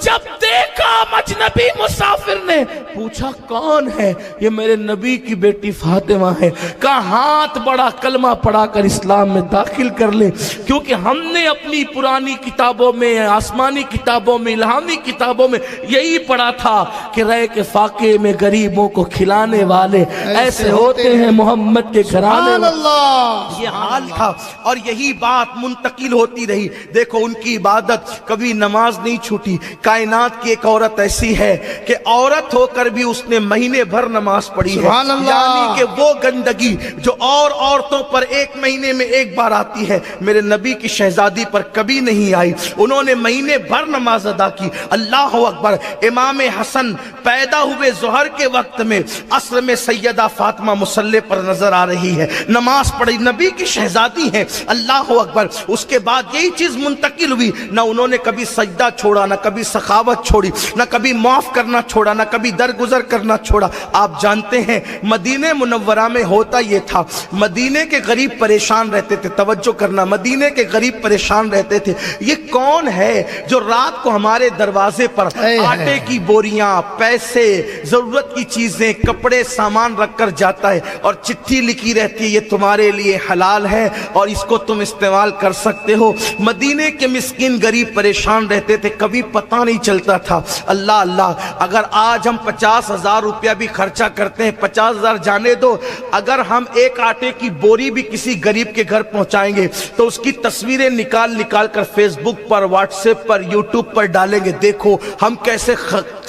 جب دیکھا اجنبی مسافر نے پوچھا کون ہے؟ یہ میرے نبی کی بیٹی فاطمہ ہے. کہا ہاتھ بڑا، کلمہ پڑھا کر اسلام میں داخل کر لے. کیونکہ ہم نے اپنی پرانی کتابوں میں، آسمانی کتابوں میں، الہامی کتابوں میں یہی پڑھا تھا کہ رہ کے فاقے میں غریبوں کو کھلانے والے ایسے ہوتے ہیں محمد کے گھرانے والے. یہ حال تھا اور یہی بات منتقل ہوتی رہی. دیکھو ان کی عبادت، کبھی نماز نہیں چھوٹی. کائنات کی ایک عورت ایسی ایسی ہے کہ عورت ہو کر بھی اس نے مہینے بھر نماز پڑھی ہے، سبحان اللہ۔ یعنی کہ وہ گندگی جو اور عورتوں پر ایک مہینے میں ایک بار آتی ہے، میرے نبی کی شہزادی پر کبھی نہیں آئی۔ انہوں نے مہینے بھر نماز ادا کی۔ اللہ اکبر۔ امام حسن پیدا ہوئے ظہر کے وقت میں، عصر میں سیدہ فاطمہ مصلی پر نظر آ رہی ہے، نماز پڑھی، نبی کی شہزادی ہے۔ اللہ اکبر۔ اس کے بعد یہی چیز منتقل ہوئی، نہ انہوں نے کبھی سجدہ چھوڑا، نہ کبھی سخاوت چھوڑی، نہ کبھی معاف کرنا چھوڑا، نہ کبھی درگزر کرنا چھوڑا۔ آپ جانتے ہیں مدینہ منورہ میں ہوتا یہ تھا، مدینے کے غریب پریشان رہتے تھے، توجہ کرنا، مدینے کے غریب پریشان رہتے تھے، یہ کون ہے جو رات کو ہمارے دروازے پر آٹے کی بوریاں، پیسے، ضرورت کی چیزیں، کپڑے، سامان رکھ کر جاتا ہے اور چٹھی لکھی رہتی ہے یہ تمہارے لیے حلال ہے اور اس کو تم استعمال کر سکتے ہو۔ مدینے کے مسکین غریب پریشان رہتے تھے، کبھی پتہ نہیں چلتا تھا۔ اللہ اللہ، اگر آج ہم 50,000 روپیہ بھی خرچہ کرتے ہیں، 50,000 جانے دو، اگر ہم ایک آٹے کی بوری بھی کسی غریب کے گھر پہنچائیں گے تو اس کی تصویریں نکال نکال کر فیس بک پر، واٹس ایپ پر، یوٹیوب پر ڈالیں گے، دیکھو ہم کیسے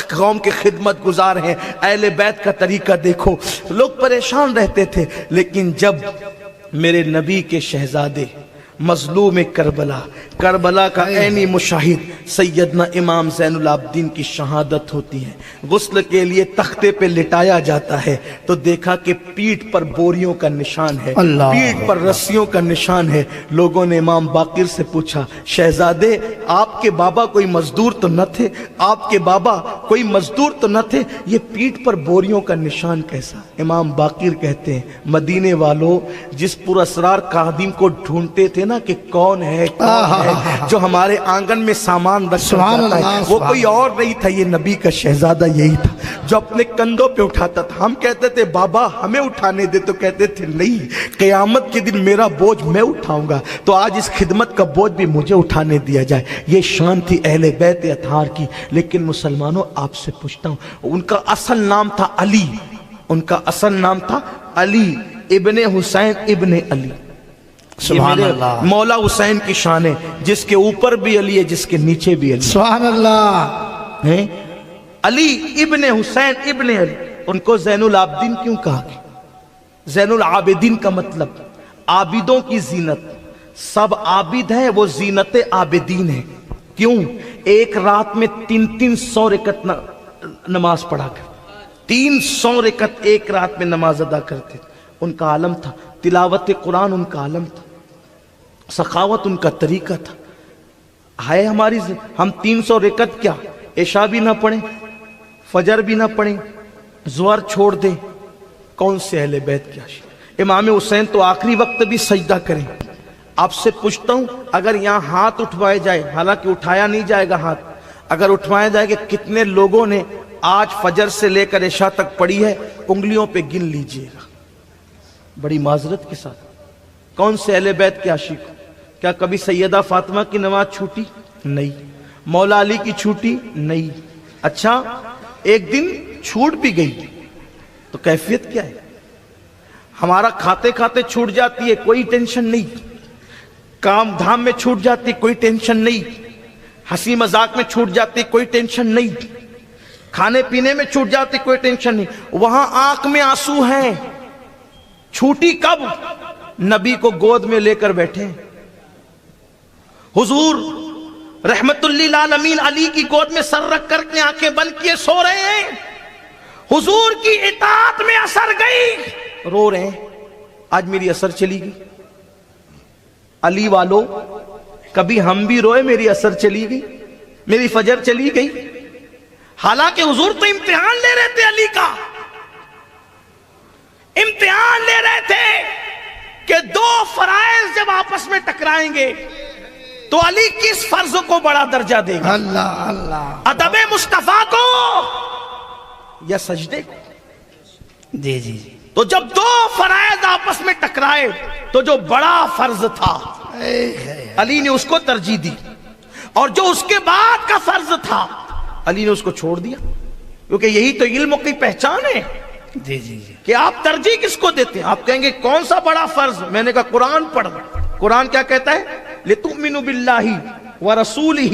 قوم کے خدمت گزار ہیں، اہل بیت کا طریقہ دیکھو۔ لوگ پریشان رہتے تھے، لیکن جب میرے نبی کے شہزادے مظلوم کربلا کا عینی مشاہد سیدنا امام زین العابدین کی شہادت ہوتی ہے، غسل کے لیے تختے پہ لٹایا جاتا ہے تو دیکھا کہ پیٹھ پر بوریوں کا نشان ہے، پیٹھ پر رسیوں کا نشان ہے۔ لوگوں نے امام باقر سے پوچھا، شہزادے آپ کے بابا کوئی مزدور تو نہ تھے؟ آپ کے بابا کوئی مزدور تو نہ تھے؟ یہ پیٹھ پر بوریوں کا نشان کیسا؟ امام باقر کہتے ہیں، مدینے والوں جس پر اسرار خادم کو ڈھونڈتے تھے نا کہ کون ہے جو ہمارے آنگن میں سامان رکھ جاتا ہے، وہ کوئی اور نہیں تھا، یہ نبی کا شہزادہ یہی تھا جو اپنے کندھوں پہ اٹھاتا تھا۔ ہم کہتے تھے بابا ہمیں اٹھانے دے، تو کہتے تھے نہیں، قیامت کے دن میرا بوجھ میں اٹھاؤں گا، تو آج اس خدمت کا بوجھ بھی مجھے اٹھانے دیا جائے۔ یہ شان تھی اہل بیت اطہار کی۔ لیکن مسلمانوں آپ سے پوچھتا ہوں، ان کا اصل نام تھا علی، ان کا اصل نام تھا علی ابن حسین ابن علی۔ سبحان اللہ۔ مولا حسین کی شان ہے، جس کے اوپر بھی علی ہے، جس کے نیچے بھی علی۔ سبحان اللہ۔ علی ابن حسین ابن علی، ان کو زین العابدین کیوں کہا گیا؟ زین العابدین کا مطلب عابدوں کی زینت، سب عابد ہیں وہ زینت عابدین ہیں۔ کیوں؟ ایک رات میں 300 رکعت نماز پڑھا کر، 300 رکعت ایک رات میں نماز ادا کرتے، ان کا عالم تھا۔ تلاوت قرآن ان کا عالم تھا، سخاوت ان کا طریقہ تھا۔ ہے ہماری ہم 300 رکعت کیا عشاء بھی نہ پڑھیں، فجر بھی نہ پڑھیں، ظہر چھوڑ دیں، کون سے اہل بیت کی عاشق؟ امام حسین تو آخری وقت بھی سجدہ کریں۔ آپ سے پوچھتا ہوں، اگر یہاں ہاتھ اٹھوائے جائے، حالانکہ اٹھایا نہیں جائے گا ہاتھ، اگر اٹھوایا جائے کہ کتنے لوگوں نے آج فجر سے لے کر عشاء تک پڑھی ہے، انگلیوں پہ گن لیجئے گا بڑی معذرت کے ساتھ۔ کون سے اہل بیت کے عاشق؟ کیا کبھی سیدہ فاطمہ کی نماز چھوٹی؟ نہیں۔ مولا علی کی چھوٹی؟ نہیں۔ اچھا ایک دن چھوٹ بھی گئی تو کیفیت کیا ہے؟ ہمارا کھاتے کھاتے چھوٹ جاتی ہے، کوئی ٹینشن نہیں، کام دھام میں چھوٹ جاتی کوئی ٹینشن نہیں، ہنسی مذاق میں چھوٹ جاتی کوئی ٹینشن نہیں، کھانے پینے میں چھوٹ جاتی کوئی ٹینشن نہیں۔ وہاں آنکھ میں آنسو ہیں، چھوٹی کب؟ نبی کو گود میں لے کر بیٹھے، حضور رحمت للعالمین علی کی گود میں سر رکھ کر کے آنکھیں بند کیے سو رہے ہیں، حضور کی اطاعت میں اثر گئی، رو رہے ہیں، آج میری اثر چلی گئی۔ علی والو کبھی ہم بھی روئے میری اثر چلی گئی، میری فجر چلی گئی؟ حالانکہ حضور تو امتحان لے رہے تھے، علی کا امتحان لے رہے تھے کہ دو فرائض جب آپس میں ٹکرائیں گے تو علی کس فرض کو بڑا درجہ دے گا؟ اللہ اللہ، ادب مصطفیٰ کو یا سجدے کو؟ جی جی جی۔ تو جب دو فرائض آپس میں ٹکرائے تو جو بڑا فرض تھا علی نے اس کو ترجیح دی، اور جو اس کے بعد کا فرض تھا علی نے اس کو چھوڑ دیا، کیونکہ یہی تو علم کی پہچان ہے۔ جی جی جی، کہ آپ ترجیح کس کو دیتے ہیں؟ آپ کہیں گے کون سا بڑا فرض؟ میں نے کہا قرآن پڑھ۔ قرآن کیا کہتا ہے؟ لِتُؤْمِنُوا بِاللَّهِ وَرَسُولِهِ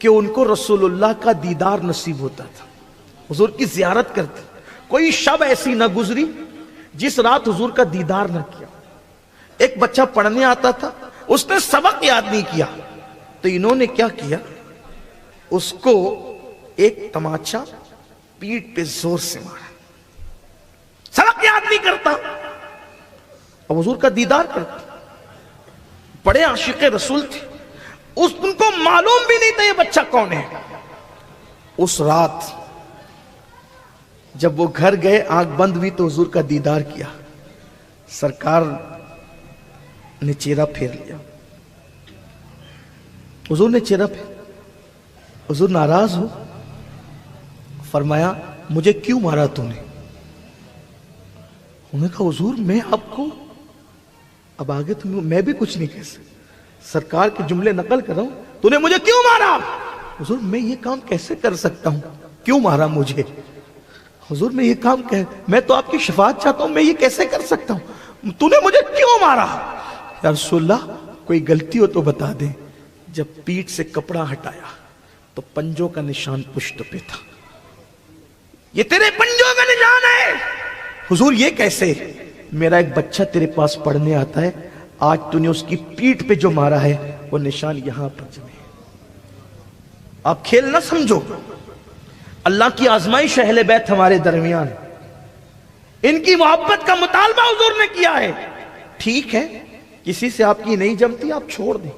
کہ ان کو رسول اللہ کا دیدار نصیب ہوتا تھا، حضور کی زیارت کرتے. کوئی شب ایسی نہ گزری جس رات حضور کا دیدار نہ کیا. ایک بچہ پڑھنے آتا تھا، اس نے سبق یاد نہیں کیا، تو انہوں نے کیا کیا، اس کو ایک تماچا پیٹھ پہ زور سے مارا. سبق یاد نہیں کرتا اور حضور کا دیدار کرتا. بڑے عاشق رسول تھے، ان کو معلوم بھی نہیں تھا یہ بچہ کون ہے. اس رات جب وہ گھر گئے، آنکھ بند ہوئی تو حضور کا دیدار کیا. سرکار نے چہرہ پھیر لیا. حضور نے چہرہ پھیر، حضور ناراض ہو. فرمایا مجھے کیوں مارا تو نے؟ انہوں نے کہا حضور میں آپ کو اب آگے میں بھی کچھ نہیں کہہ سکتا، سرکار کے جملے نقل کر رہا ہوں. تو نے مجھے کیوں مارا؟ حضور میں یہ کام کیسے کر سکتا ہوں؟ کیوں مارا مجھے؟ حضور میں یہ کام میں تو آپ کی شفاعت چاہتا ہوں، میں یہ کیسے کر سکتا ہوں؟ تو نے مجھے کیوں مارا؟ یا رسول اللہ کوئی غلطی ہو تو بتا دیں. جب پیٹھ سے کپڑا ہٹایا تو پنجوں کا نشان پشت پہ تھا. یہ تیرے پنجوں کا نشان ہے. حضور یہ کیسے؟ میرا ایک بچہ تیرے پاس پڑھنے آتا ہے، آج تو نے اس کی پیٹھ پہ جو مارا ہے وہ نشان یہاں پر جمے. آپ کھیل نہ سمجھو. اللہ کی آزمائش اہل بیت ہمارے درمیان، ان کی محبت کا مطالبہ حضور نے کیا ہے. ٹھیک ہے کسی سے آپ کی نہیں جمتی، آپ چھوڑ دیں،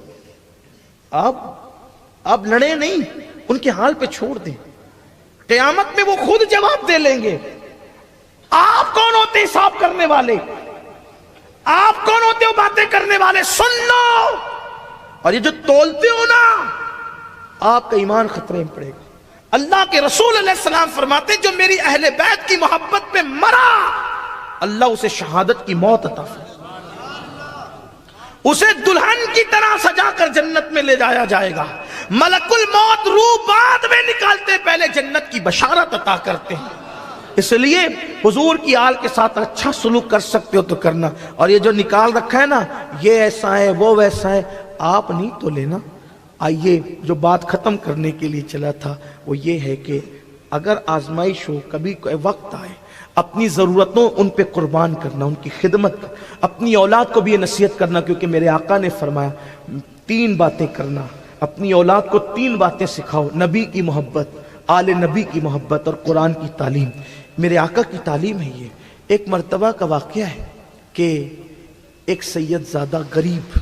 آپ لڑیں نہیں، ان کے حال پہ چھوڑ دیں. قیامت میں وہ خود جواب دے لیں گے. آپ کون ہوتے حساب کرنے والے؟ آپ کون ہوتے ہو باتیں کرنے والے؟ سن لو. اور یہ جو تولتے ہو نا، آپ کا ایمان خطرے میں پڑے گا. اللہ کے رسول علیہ السلام فرماتے جو میری اہل بیت کی محبت میں مرا، اللہ اسے شہادت کی موت عطا فرمائے، اسے دلہن کی طرح سجا کر جنت میں لے جایا جائے گا. ملک الموت روح بعد میں نکالتے پہلے جنت کی بشارت عطا کرتے ہیں. اس لیے حضور کی آل کے ساتھ اچھا سلوک کر سکتے ہو تو کرنا. اور یہ جو نکال رکھا ہے نا، یہ ایسا ہے وہ ویسا ہے، آپ نہیں تو لینا. آئیے جو بات ختم کرنے کے لیے چلا تھا وہ یہ ہے کہ اگر آزمائش ہو، کبھی کوئی وقت آئے، اپنی ضرورتوں ان پہ قربان کرنا، ان کی خدمت کرنا. اپنی اولاد کو بھی یہ نصیحت کرنا، کیونکہ میرے آقا نے فرمایا 3 باتیں کرنا. اپنی اولاد کو 3 باتیں سکھاؤ: نبی کی محبت، آل نبی کی محبت اور قرآن کی تعلیم. میرے آقا کی تعلیم ہے یہ. ایک مرتبہ کا واقعہ ہے کہ ایک سید زادہ غریب،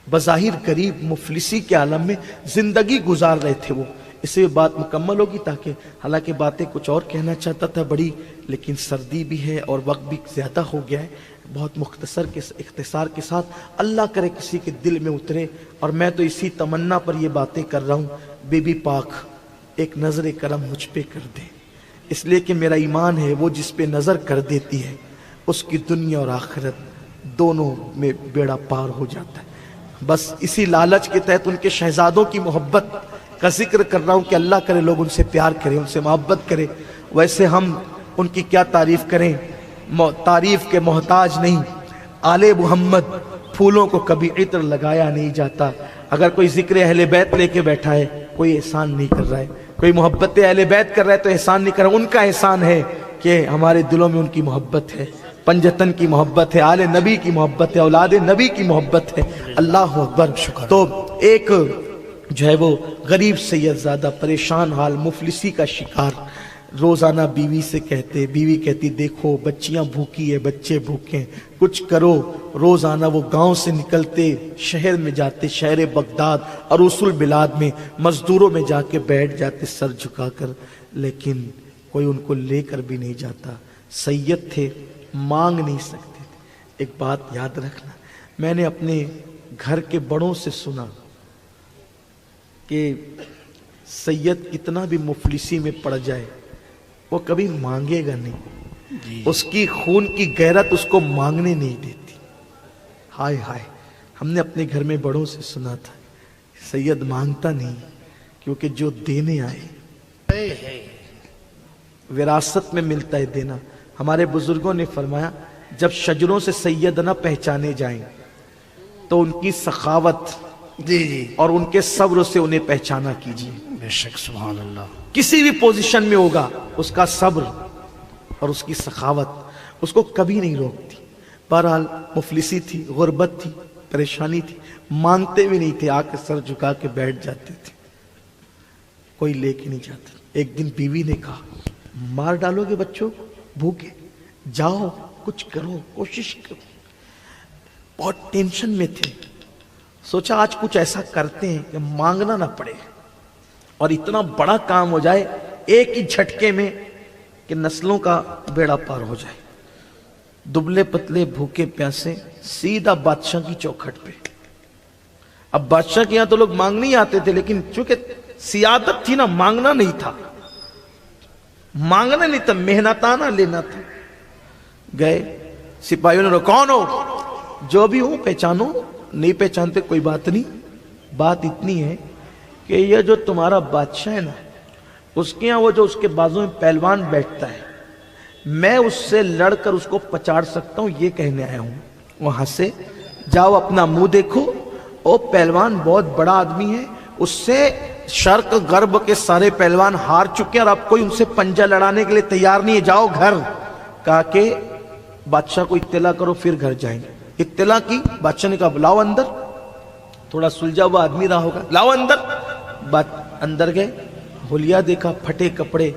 بظاہر غریب، مفلسی کے عالم میں زندگی گزار رہے تھے. وہ اس سے بات مکمل ہوگی، تاکہ حالانکہ باتیں کچھ اور کہنا چاہتا تھا بڑی، لیکن سردی بھی ہے اور وقت بھی زیادہ ہو گیا ہے. بہت اختصار کے ساتھ اللہ کرے کسی کے دل میں اترے. اور میں تو اسی تمنا پر یہ باتیں کر رہا ہوں، بی بی پاک ایک نظر کرم مجھ پہ کر دے، اس لیے کہ میرا ایمان ہے وہ جس پہ نظر کر دیتی ہے اس کی دنیا اور آخرت دونوں میں بیڑا پار ہو جاتا ہے. بس اسی لالچ کے تحت ان کے شہزادوں کی محبت کا ذکر کر رہا ہوں کہ اللہ کرے لوگ ان سے پیار کریں، ان سے محبت کریں. ویسے ہم ان کی کیا تعریف کریں، تعریف کے محتاج نہیں. آل محمد پھولوں کو کبھی عطر لگایا نہیں جاتا. اگر کوئی ذکر اہل بیت لے کے بیٹھا ہے، کوئی احسان نہیں کر رہا ہے. کوئی محبت اہل بیت کر رہا ہے تو احسان نہیں کر رہا. ان کا احسان ہے کہ ہمارے دلوں میں ان کی محبت ہے، پنجتن کی محبت ہے، آل نبی کی محبت ہے، اولاد نبی کی محبت ہے. اللہ اکبر. تو ایک جو ہے وہ غریب سید زادہ، پریشان حال، مفلسی کا شکار، روزانہ بیوی سے کہتے، بیوی کہتی دیکھو بچیاں بھوکی ہے، بچے بھوکے، کچھ کرو. روزانہ وہ گاؤں سے نکلتے، شہر میں جاتے، شہر بغداد اور رسول بلاد میں مزدوروں میں جا کے بیٹھ جاتے سر جھکا کر، لیکن کوئی ان کو لے کر بھی نہیں جاتا. سید تھے، مانگ نہیں سکتے تھے. ایک بات یاد رکھنا، میں نے اپنے گھر کے بڑوں سے سنا کہ سید کتنا بھی مفلسی میں پڑ جائے وہ کبھی مانگے گا نہیں. اس کی خون کی غیرت اس کو مانگنے نہیں دیتی. ہائے ہائے، ہم نے اپنے گھر میں بڑوں سے سنا تھا سید مانگتا نہیں، کیونکہ جو دینے آئے وراثت میں ملتا ہے دینا. ہمارے بزرگوں نے فرمایا جب شجروں سے سید نہ پہچانے جائیں تو ان کی سخاوت جی جی اور ان کے صبر سے انہیں پہچانا کیجیے. بے شک سبحان اللہ. کسی بھی پوزیشن میں ہوگا اس کا صبر اور اس کی سخاوت اس کو کبھی نہیں روکتی. بہرحال مفلسی تھی، غربت تھی، پریشانی تھی، مانگتے بھی نہیں تھے، آ کے سر جھکا کے بیٹھ جاتے تھے، کوئی لے کے نہیں جاتا. ایک دن بیوی نے کہا مار ڈالو گے بچوں بھوکے، جاؤ کچھ کرو، کوشش کرو. بہت ٹینشن میں تھے، سوچا آج کچھ ایسا کرتے ہیں کہ مانگنا نہ پڑے اور اتنا بڑا کام ہو جائے ایک ہی جھٹکے میں کہ نسلوں کا بیڑا پار ہو جائے. دبلے پتلے بھوکے پیاسے سیدھا بادشاہ کی چوکھٹ پہ. اب بادشاہ کے یہاں تو لوگ مانگنے ہی آتے تھے، لیکن چونکہ سیادت تھی نا، مانگنا نہیں تھا، مانگنا نہیں تھا، محنتانہ لینا تھا. گئے سپاہیوں نے کون ہو؟ جو بھی ہوں پہچانو، نہیں پہچانتے کوئی بات نہیں. بات اتنی ہے کہ یہ جو تمہارا بادشاہ ہے نا، اس کے یہاں وہ جو اس کے بازو میں پہلوان بیٹھتا ہے، میں اس سے لڑ کر اس کو پچاڑ سکتا ہوں، یہ کہنے آیا ہوں. وہاں سے جاؤ اپنا منہ دیکھو، وہ پہلوان بہت بڑا آدمی ہے، اس سے شرق غرب کے سارے پہلوان ہار چکے ہیں اور اب کوئی ان سے پنجہ لڑانے کے لیے تیار نہیں ہے، جاؤ گھر. کہا کہ بادشاہ کو اطلاع کرو پھر گھر جائیں گے. اطلاع کی، بادشاہ نے کہا لاؤ اندر. تھوڑا سلجھا ہوا آدمی رہا ہوگا، لاؤ اندر. اندر گئے، حلیہ دیکھا، پھٹے کپڑے،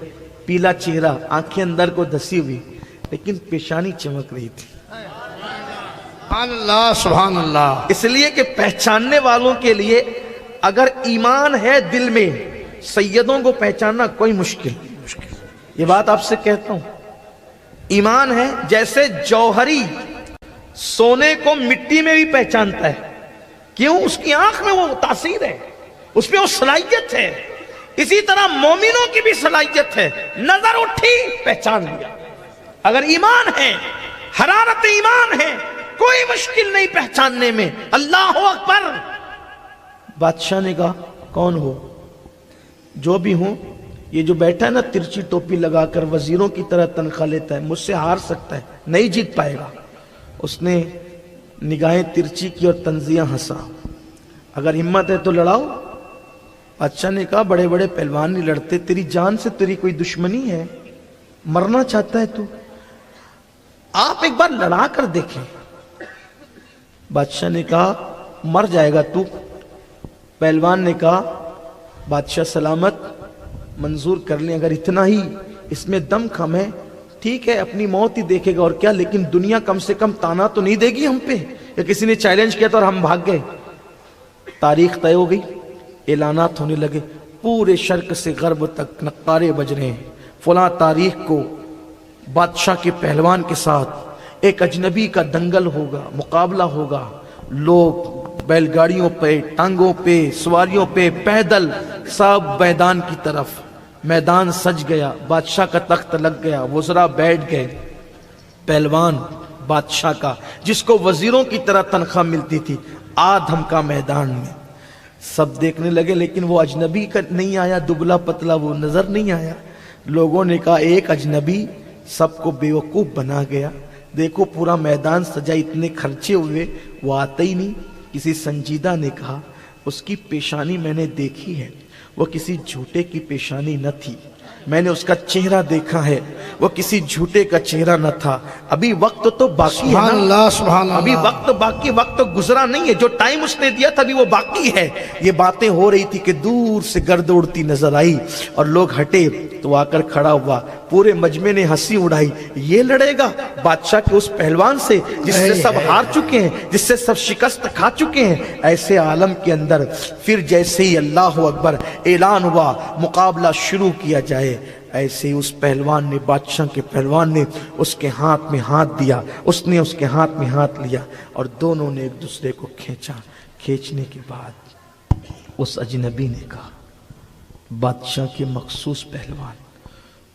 پیلا چہرہ، آنکھیں اندر کو دسی ہوئی، لیکن پیشانی چمک رہی تھی. سبحان اللہ سبحان اللہ. اس لیے کہ پہچاننے والوں کے لیے اگر ایمان ہے دل میں، سیدوں کو پہچاننا کوئی مشکل. یہ بات آپ سے کہتا ہوں، ایمان ہے جیسے جوہری سونے کو مٹی میں بھی پہچانتا ہے. کیوں؟ اس کی آنکھ میں وہ تاثیر ہے، اس میں وہ صلاحیت ہے. اسی طرح مومنوں کی بھی صلاحیت ہے، نظر اٹھی پہچان لیا. اگر ایمان ہے، حرارت ایمان ہے، کوئی مشکل نہیں پہچاننے میں. اللہ اکبر. بادشاہ نے کہا کون ہو؟ جو بھی ہوں، یہ جو بیٹھا ہے نا ترچی ٹوپی لگا کر وزیروں کی طرح تنخواہ لیتا ہے، مجھ سے ہار سکتا ہے، نہیں جیت پائے گا. اس نے نگاہیں ترچی کی اور تنزیہ ہنسا. اگر ہمت ہے تو لڑاؤ. بادشاہ نے کہا بڑے بڑے پہلوان نہیں لڑتے، تیری جان سے تیری کوئی دشمنی ہے؟ مرنا چاہتا ہے تو؟ آپ ایک بار لڑا کر دیکھیں. بادشاہ نے کہا مر جائے گا تو. پہلوان نے کہا بادشاہ سلامت، منظور کر لیں، اگر اتنا ہی اس میں دم کم ہے ٹھیک ہے، اپنی موت ہی دیکھے گا اور کیا، لیکن دنیا کم سے کم تانا تو نہیں دے گی ہم پہ. یا کسی نے چیلنج کیا تھا اور ہم بھاگ گئے. تاریخ طے ہو گئی، اعلانات ہونے لگے، پورے شرق سے غرب تک نقارے بج رہے ہیں. فلاں تاریخ کو بادشاہ کے پہلوان کے ساتھ ایک اجنبی کا دنگل ہوگا، مقابلہ ہوگا. لوگ بیل گاڑیوں پہ، ٹانگوں پہ، سواریوں پہ، پیدل، سب میدان کی طرف. میدان سج گیا، بادشاہ کا تخت لگ گیا، وزراء بیٹھ گئے. پہلوان بادشاہ کا، جس کو وزیروں کی طرح تنخواہ ملتی تھی، آدھم کا میدان میں. سب دیکھنے لگے، لیکن وہ اجنبی کا نہیں آیا، دبلا پتلا وہ نظر نہیں آیا. لوگوں نے کہا ایک اجنبی سب کو بیوقوف بنا گیا. دیکھو پورا میدان سجا، اتنے خرچے ہوئے، وہ آتا ہی نہیں. کسی سنجیدہ نے کہا اس کی پیشانی میں نے دیکھی ہے، وہ کسی جھوٹے کی پیشانی نہ تھی. میں نے اس کا چہرہ دیکھا ہے، وہ کسی جھوٹے کا چہرہ نہ تھا. ابھی وقت تو باقی ہے نا، سبحان اللہ سبحان اللہ. ابھی وقت باقی، وقت گزرا نہیں ہے. جو ٹائم اس نے دیا تھا ابھی وہ باقی ہے. یہ باتیں ہو رہی تھی کہ دور سے گرد اڑتی نظر آئی اور لوگ ہٹے تو آ کر کھڑا ہوا. پورے مجمع نے ہنسی اڑائی. یہ لڑے گا بادشاہ کے اس پہلوان سے جس سے سب ہار چکے ہیں، جس سے سب شکست کھا چکے ہیں. ایسے عالم کے اندر پھر جیسے ہی اللہ اکبر اعلان ہوا، مقابلہ شروع کیا جائے، ایسے ہی اس پہلوان نے، بادشاہ کے پہلوان نے اس کے ہاتھ میں ہاتھ دیا، اس نے اس کے ہاتھ میں ہاتھ لیا اور دونوں نے ایک دوسرے کو کھینچا. کھینچنے کے بعد اس اجنبی نے کہا بادشاہ کے مخصوص پہلوان،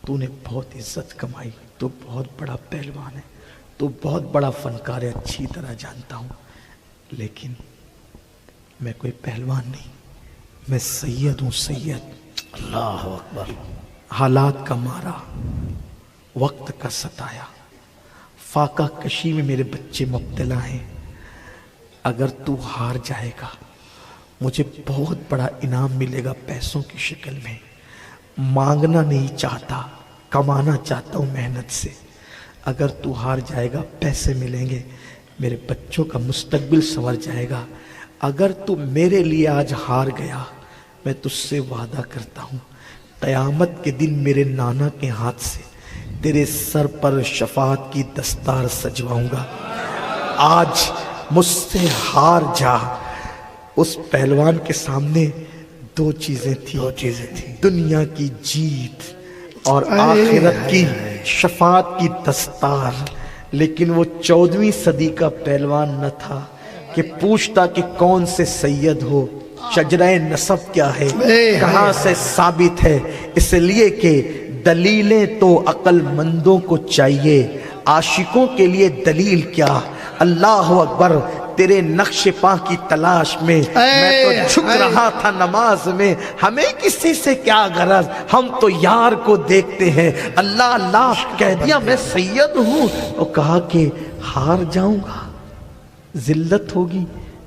تو نے بہت عزت کمائی، تو بہت بڑا پہلوان ہے، تو بہت بڑا فنکار ہے، اچھی طرح جانتا ہوں، لیکن میں کوئی پہلوان نہیں، میں سید ہوں، سید. اللہ اکبر. حالات کا مارا، وقت کا ستایا، فاقہ کشی میں میرے بچے مبتلا ہیں. اگر تو ہار جائے گا، مجھے بہت بڑا انعام ملے گا پیسوں کی شکل میں، مانگنا نہیں چاہتا، کمانا چاہتا ہوں محنت سے۔ اگر تو ہار جائے گا پیسے ملیں گے، میرے بچوں کا مستقبل سنور جائے گا۔ اگر تو میرے لیے آج ہار گیا، میں تجھ سے وعدہ کرتا ہوں قیامت کے دن میرے نانا کے ہاتھ سے تیرے سر پر شفاعت کی دستار سجواؤں گا۔ آج مجھ سے ہار جا۔ اس پہلوان کے سامنے دو چیزیں تھیں، دنیا کی جیت اور آخرت کی شفاعت کی دستار۔ لیکن وہ 14ویں صدی کا پہلوان نہ تھا کہ پوچھتا کہ کون سے سید ہو، شجرہ نسب کیا ہے، کہاں سے ثابت ہے، اس لیے کہ دلیلیں تو عقل مندوں کو چاہیے، عاشقوں کے لیے دلیل کیا۔ اللہ اکبر، تیرے نقش پا کی تلاش میں میں تو جھک رہا تھا نماز میں، ہمیں کسی سے کیا غرض، ہم تو یار کو دیکھتے ہیں۔ اللہ اللہ کہہ دیا میں سید ہوں، اور کہا کہ ہار جاؤں گا، ذلت ہوگی،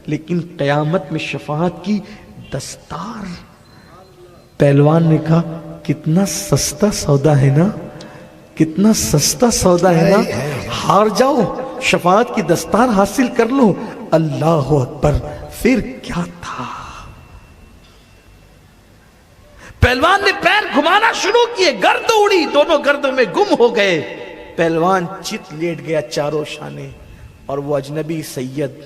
لیکن قیامت میں شفاعت کی دستار۔ پہلوان نے کہا کتنا سستا سودا ہے نا، کتنا سستا سودا ہے نا، ہار جاؤ شفاعت کی دستار حاصل کر لو۔ اللہ اکبر، پھر کیا تھا؟ پہلوان نے پیر گھمانا شروع کیے، گرد اڑی، دونوں گردوں میں گم ہو گئے۔ پہلوان چت لیٹ گیا چاروں شانے، اور وہ اجنبی سید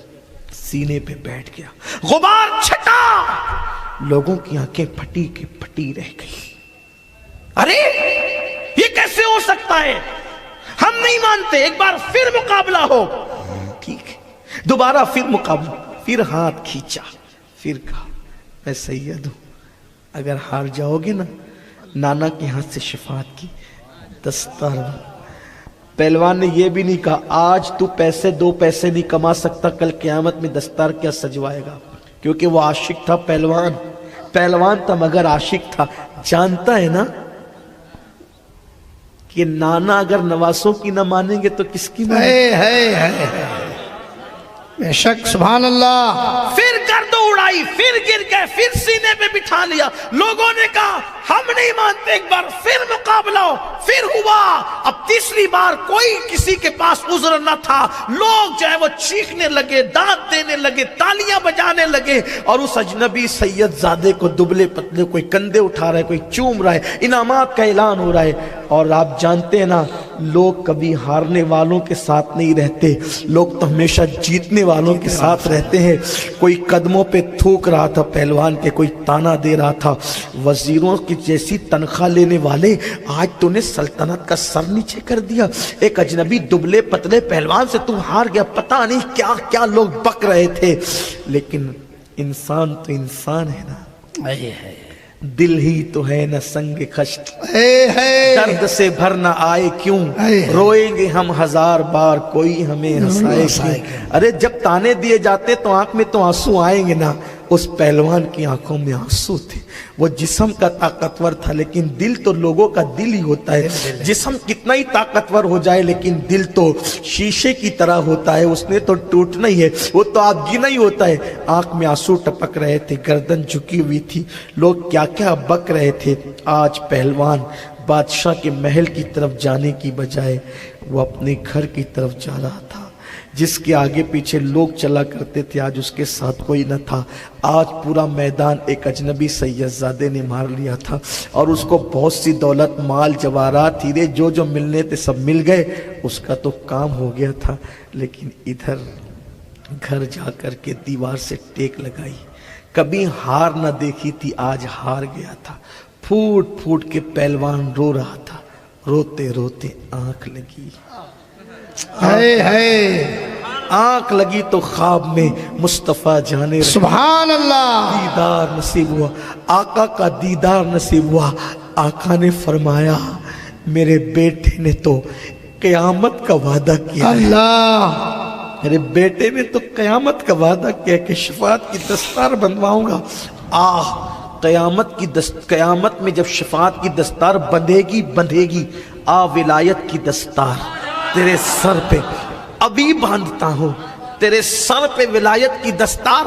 سینے پہ بیٹھ گیا۔ غبار چھٹا، لوگوں کی آنکھیں پھٹی کی پھٹی رہ گئی۔ ارے یہ کیسے ہو سکتا ہے، ہم نہیں مانتے، ایک بار پھر مقابلہ ہو۔ ٹھیک ہے، دوبارہ پھر مقابلہ، پھر ہاتھ کھینچا، پھر کہا میں سید ہوں، اگر ہار جاؤ گے نا، نانا کے ہاتھ سے شفاعت کی دستار۔ پہلوان نے یہ بھی نہیں کہا آج تو پیسے دو پیسے نہیں کما سکتا، کل قیامت میں دستار کیا سجوائے گا، کیونکہ وہ عاشق تھا۔ پہلوان تھا مگر عاشق تھا، جانتا ہے نا کہ نانا اگر نواسوں کی نہ مانیں گے تو کس کی مانیں؟ بے شک، سبحان اللہ۔ پھر گرد اڑائی، پھر گر گئے، پھر سینے پہ بٹھا لیا۔ لوگوں نے کہا ہم نہیں مانتے، ایک بار پھر مقابلہ ہو، پھر ہوا۔ اب تیسری بار کوئی کسی کے پاس عذر نہ تھا، لوگ جو ہے وہ چیخنے لگے، دانت دینے لگے، تالیاں بجانے لگے، اور اس اجنبی سید زادے کو دبلے پتلے کوئی کندھے اٹھا رہا ہے، کوئی چوم رہا ہے، انعامات کا اعلان ہو رہا ہے۔ اور آپ جانتے ہیں نا، لوگ کبھی ہارنے والوں کے ساتھ نہیں رہتے، لوگ تو ہمیشہ جیتنے والوں کے ساتھ رہتے ہیں۔ کوئی قدموں پہ تھوک رہا تھا پہلوان کے، کوئی تانا دے رہا تھا، وزیروں کی جیسی تنخواہ لینے والے، آج تو نے سلطنت کا سر نیچے کر دیا، ایک اجنبی دبلے پتلے پہلوان سے تو ہار گیا۔ پتہ نہیں کیا کیا لوگ بک رہے تھے، لیکن انسان تو انسان ہے نا، دل ہی تو ہے نہ سنگ خشت، درد سے بھر نہ آئے کیوں، روئیں گے ہم ہزار بار کوئی ہمیں ہنسائے کیوں۔ ارے جب تانے دیے جاتے تو آنکھ میں تو آنسو آئیں گے نا۔ اس پہلوان کی آنکھوں میں آنسو تھے، وہ جسم کا طاقتور تھا لیکن دل تو لوگوں کا دل ہی ہوتا ہے۔ جسم کتنا ہی طاقتور ہو جائے لیکن دل تو شیشے کی طرح ہوتا ہے، اس نے تو ٹوٹنا ہی ہے، وہ تو آپ گنا ہی ہوتا ہے۔ آنکھ میں آنسو ٹپک رہے تھے، گردن جھکی ہوئی تھی، لوگ کیا کیا بک رہے تھے۔ آج پہلوان بادشاہ کے محل کی طرف جانے کی بجائے وہ اپنے گھر کی طرف جا رہا تھا۔ جس کے آگے پیچھے لوگ چلا کرتے تھے آج اس کے ساتھ کوئی نہ تھا۔ آج پورا میدان ایک اجنبی سید زادے نے مار لیا تھا، اور اس کو بہت سی دولت، مال، جواہرات، ہیرے جو ملنے تھے سب مل گئے، اس کا تو کام ہو گیا تھا۔ لیکن ادھر گھر جا کر کے دیوار سے ٹیک لگائی، کبھی ہار نہ دیکھی تھی، آج ہار گیا تھا۔ پھوٹ پھوٹ کے پہلوان رو رہا تھا، روتے روتے آنکھ لگی، آنکھ لگی تو خواب میں مصطفیٰ جانے سبحان اللہ دیدار نصیب ہوا، آقا کا دیدار نصیب ہوا۔ آقا نے فرمایا میرے بیٹے نے تو قیامت کا وعدہ کیا، اللہ میرے بیٹے نے تو قیامت کا وعدہ کیا کہ شفاعت کی دستار بندواؤں گا۔ قیامت میں جب شفاعت کی دستار بندھے گی، ولایت کی دستار تیرے سر پہ ابھی باندھتا ہوں، تیرے سر پہ ولایت کی دستار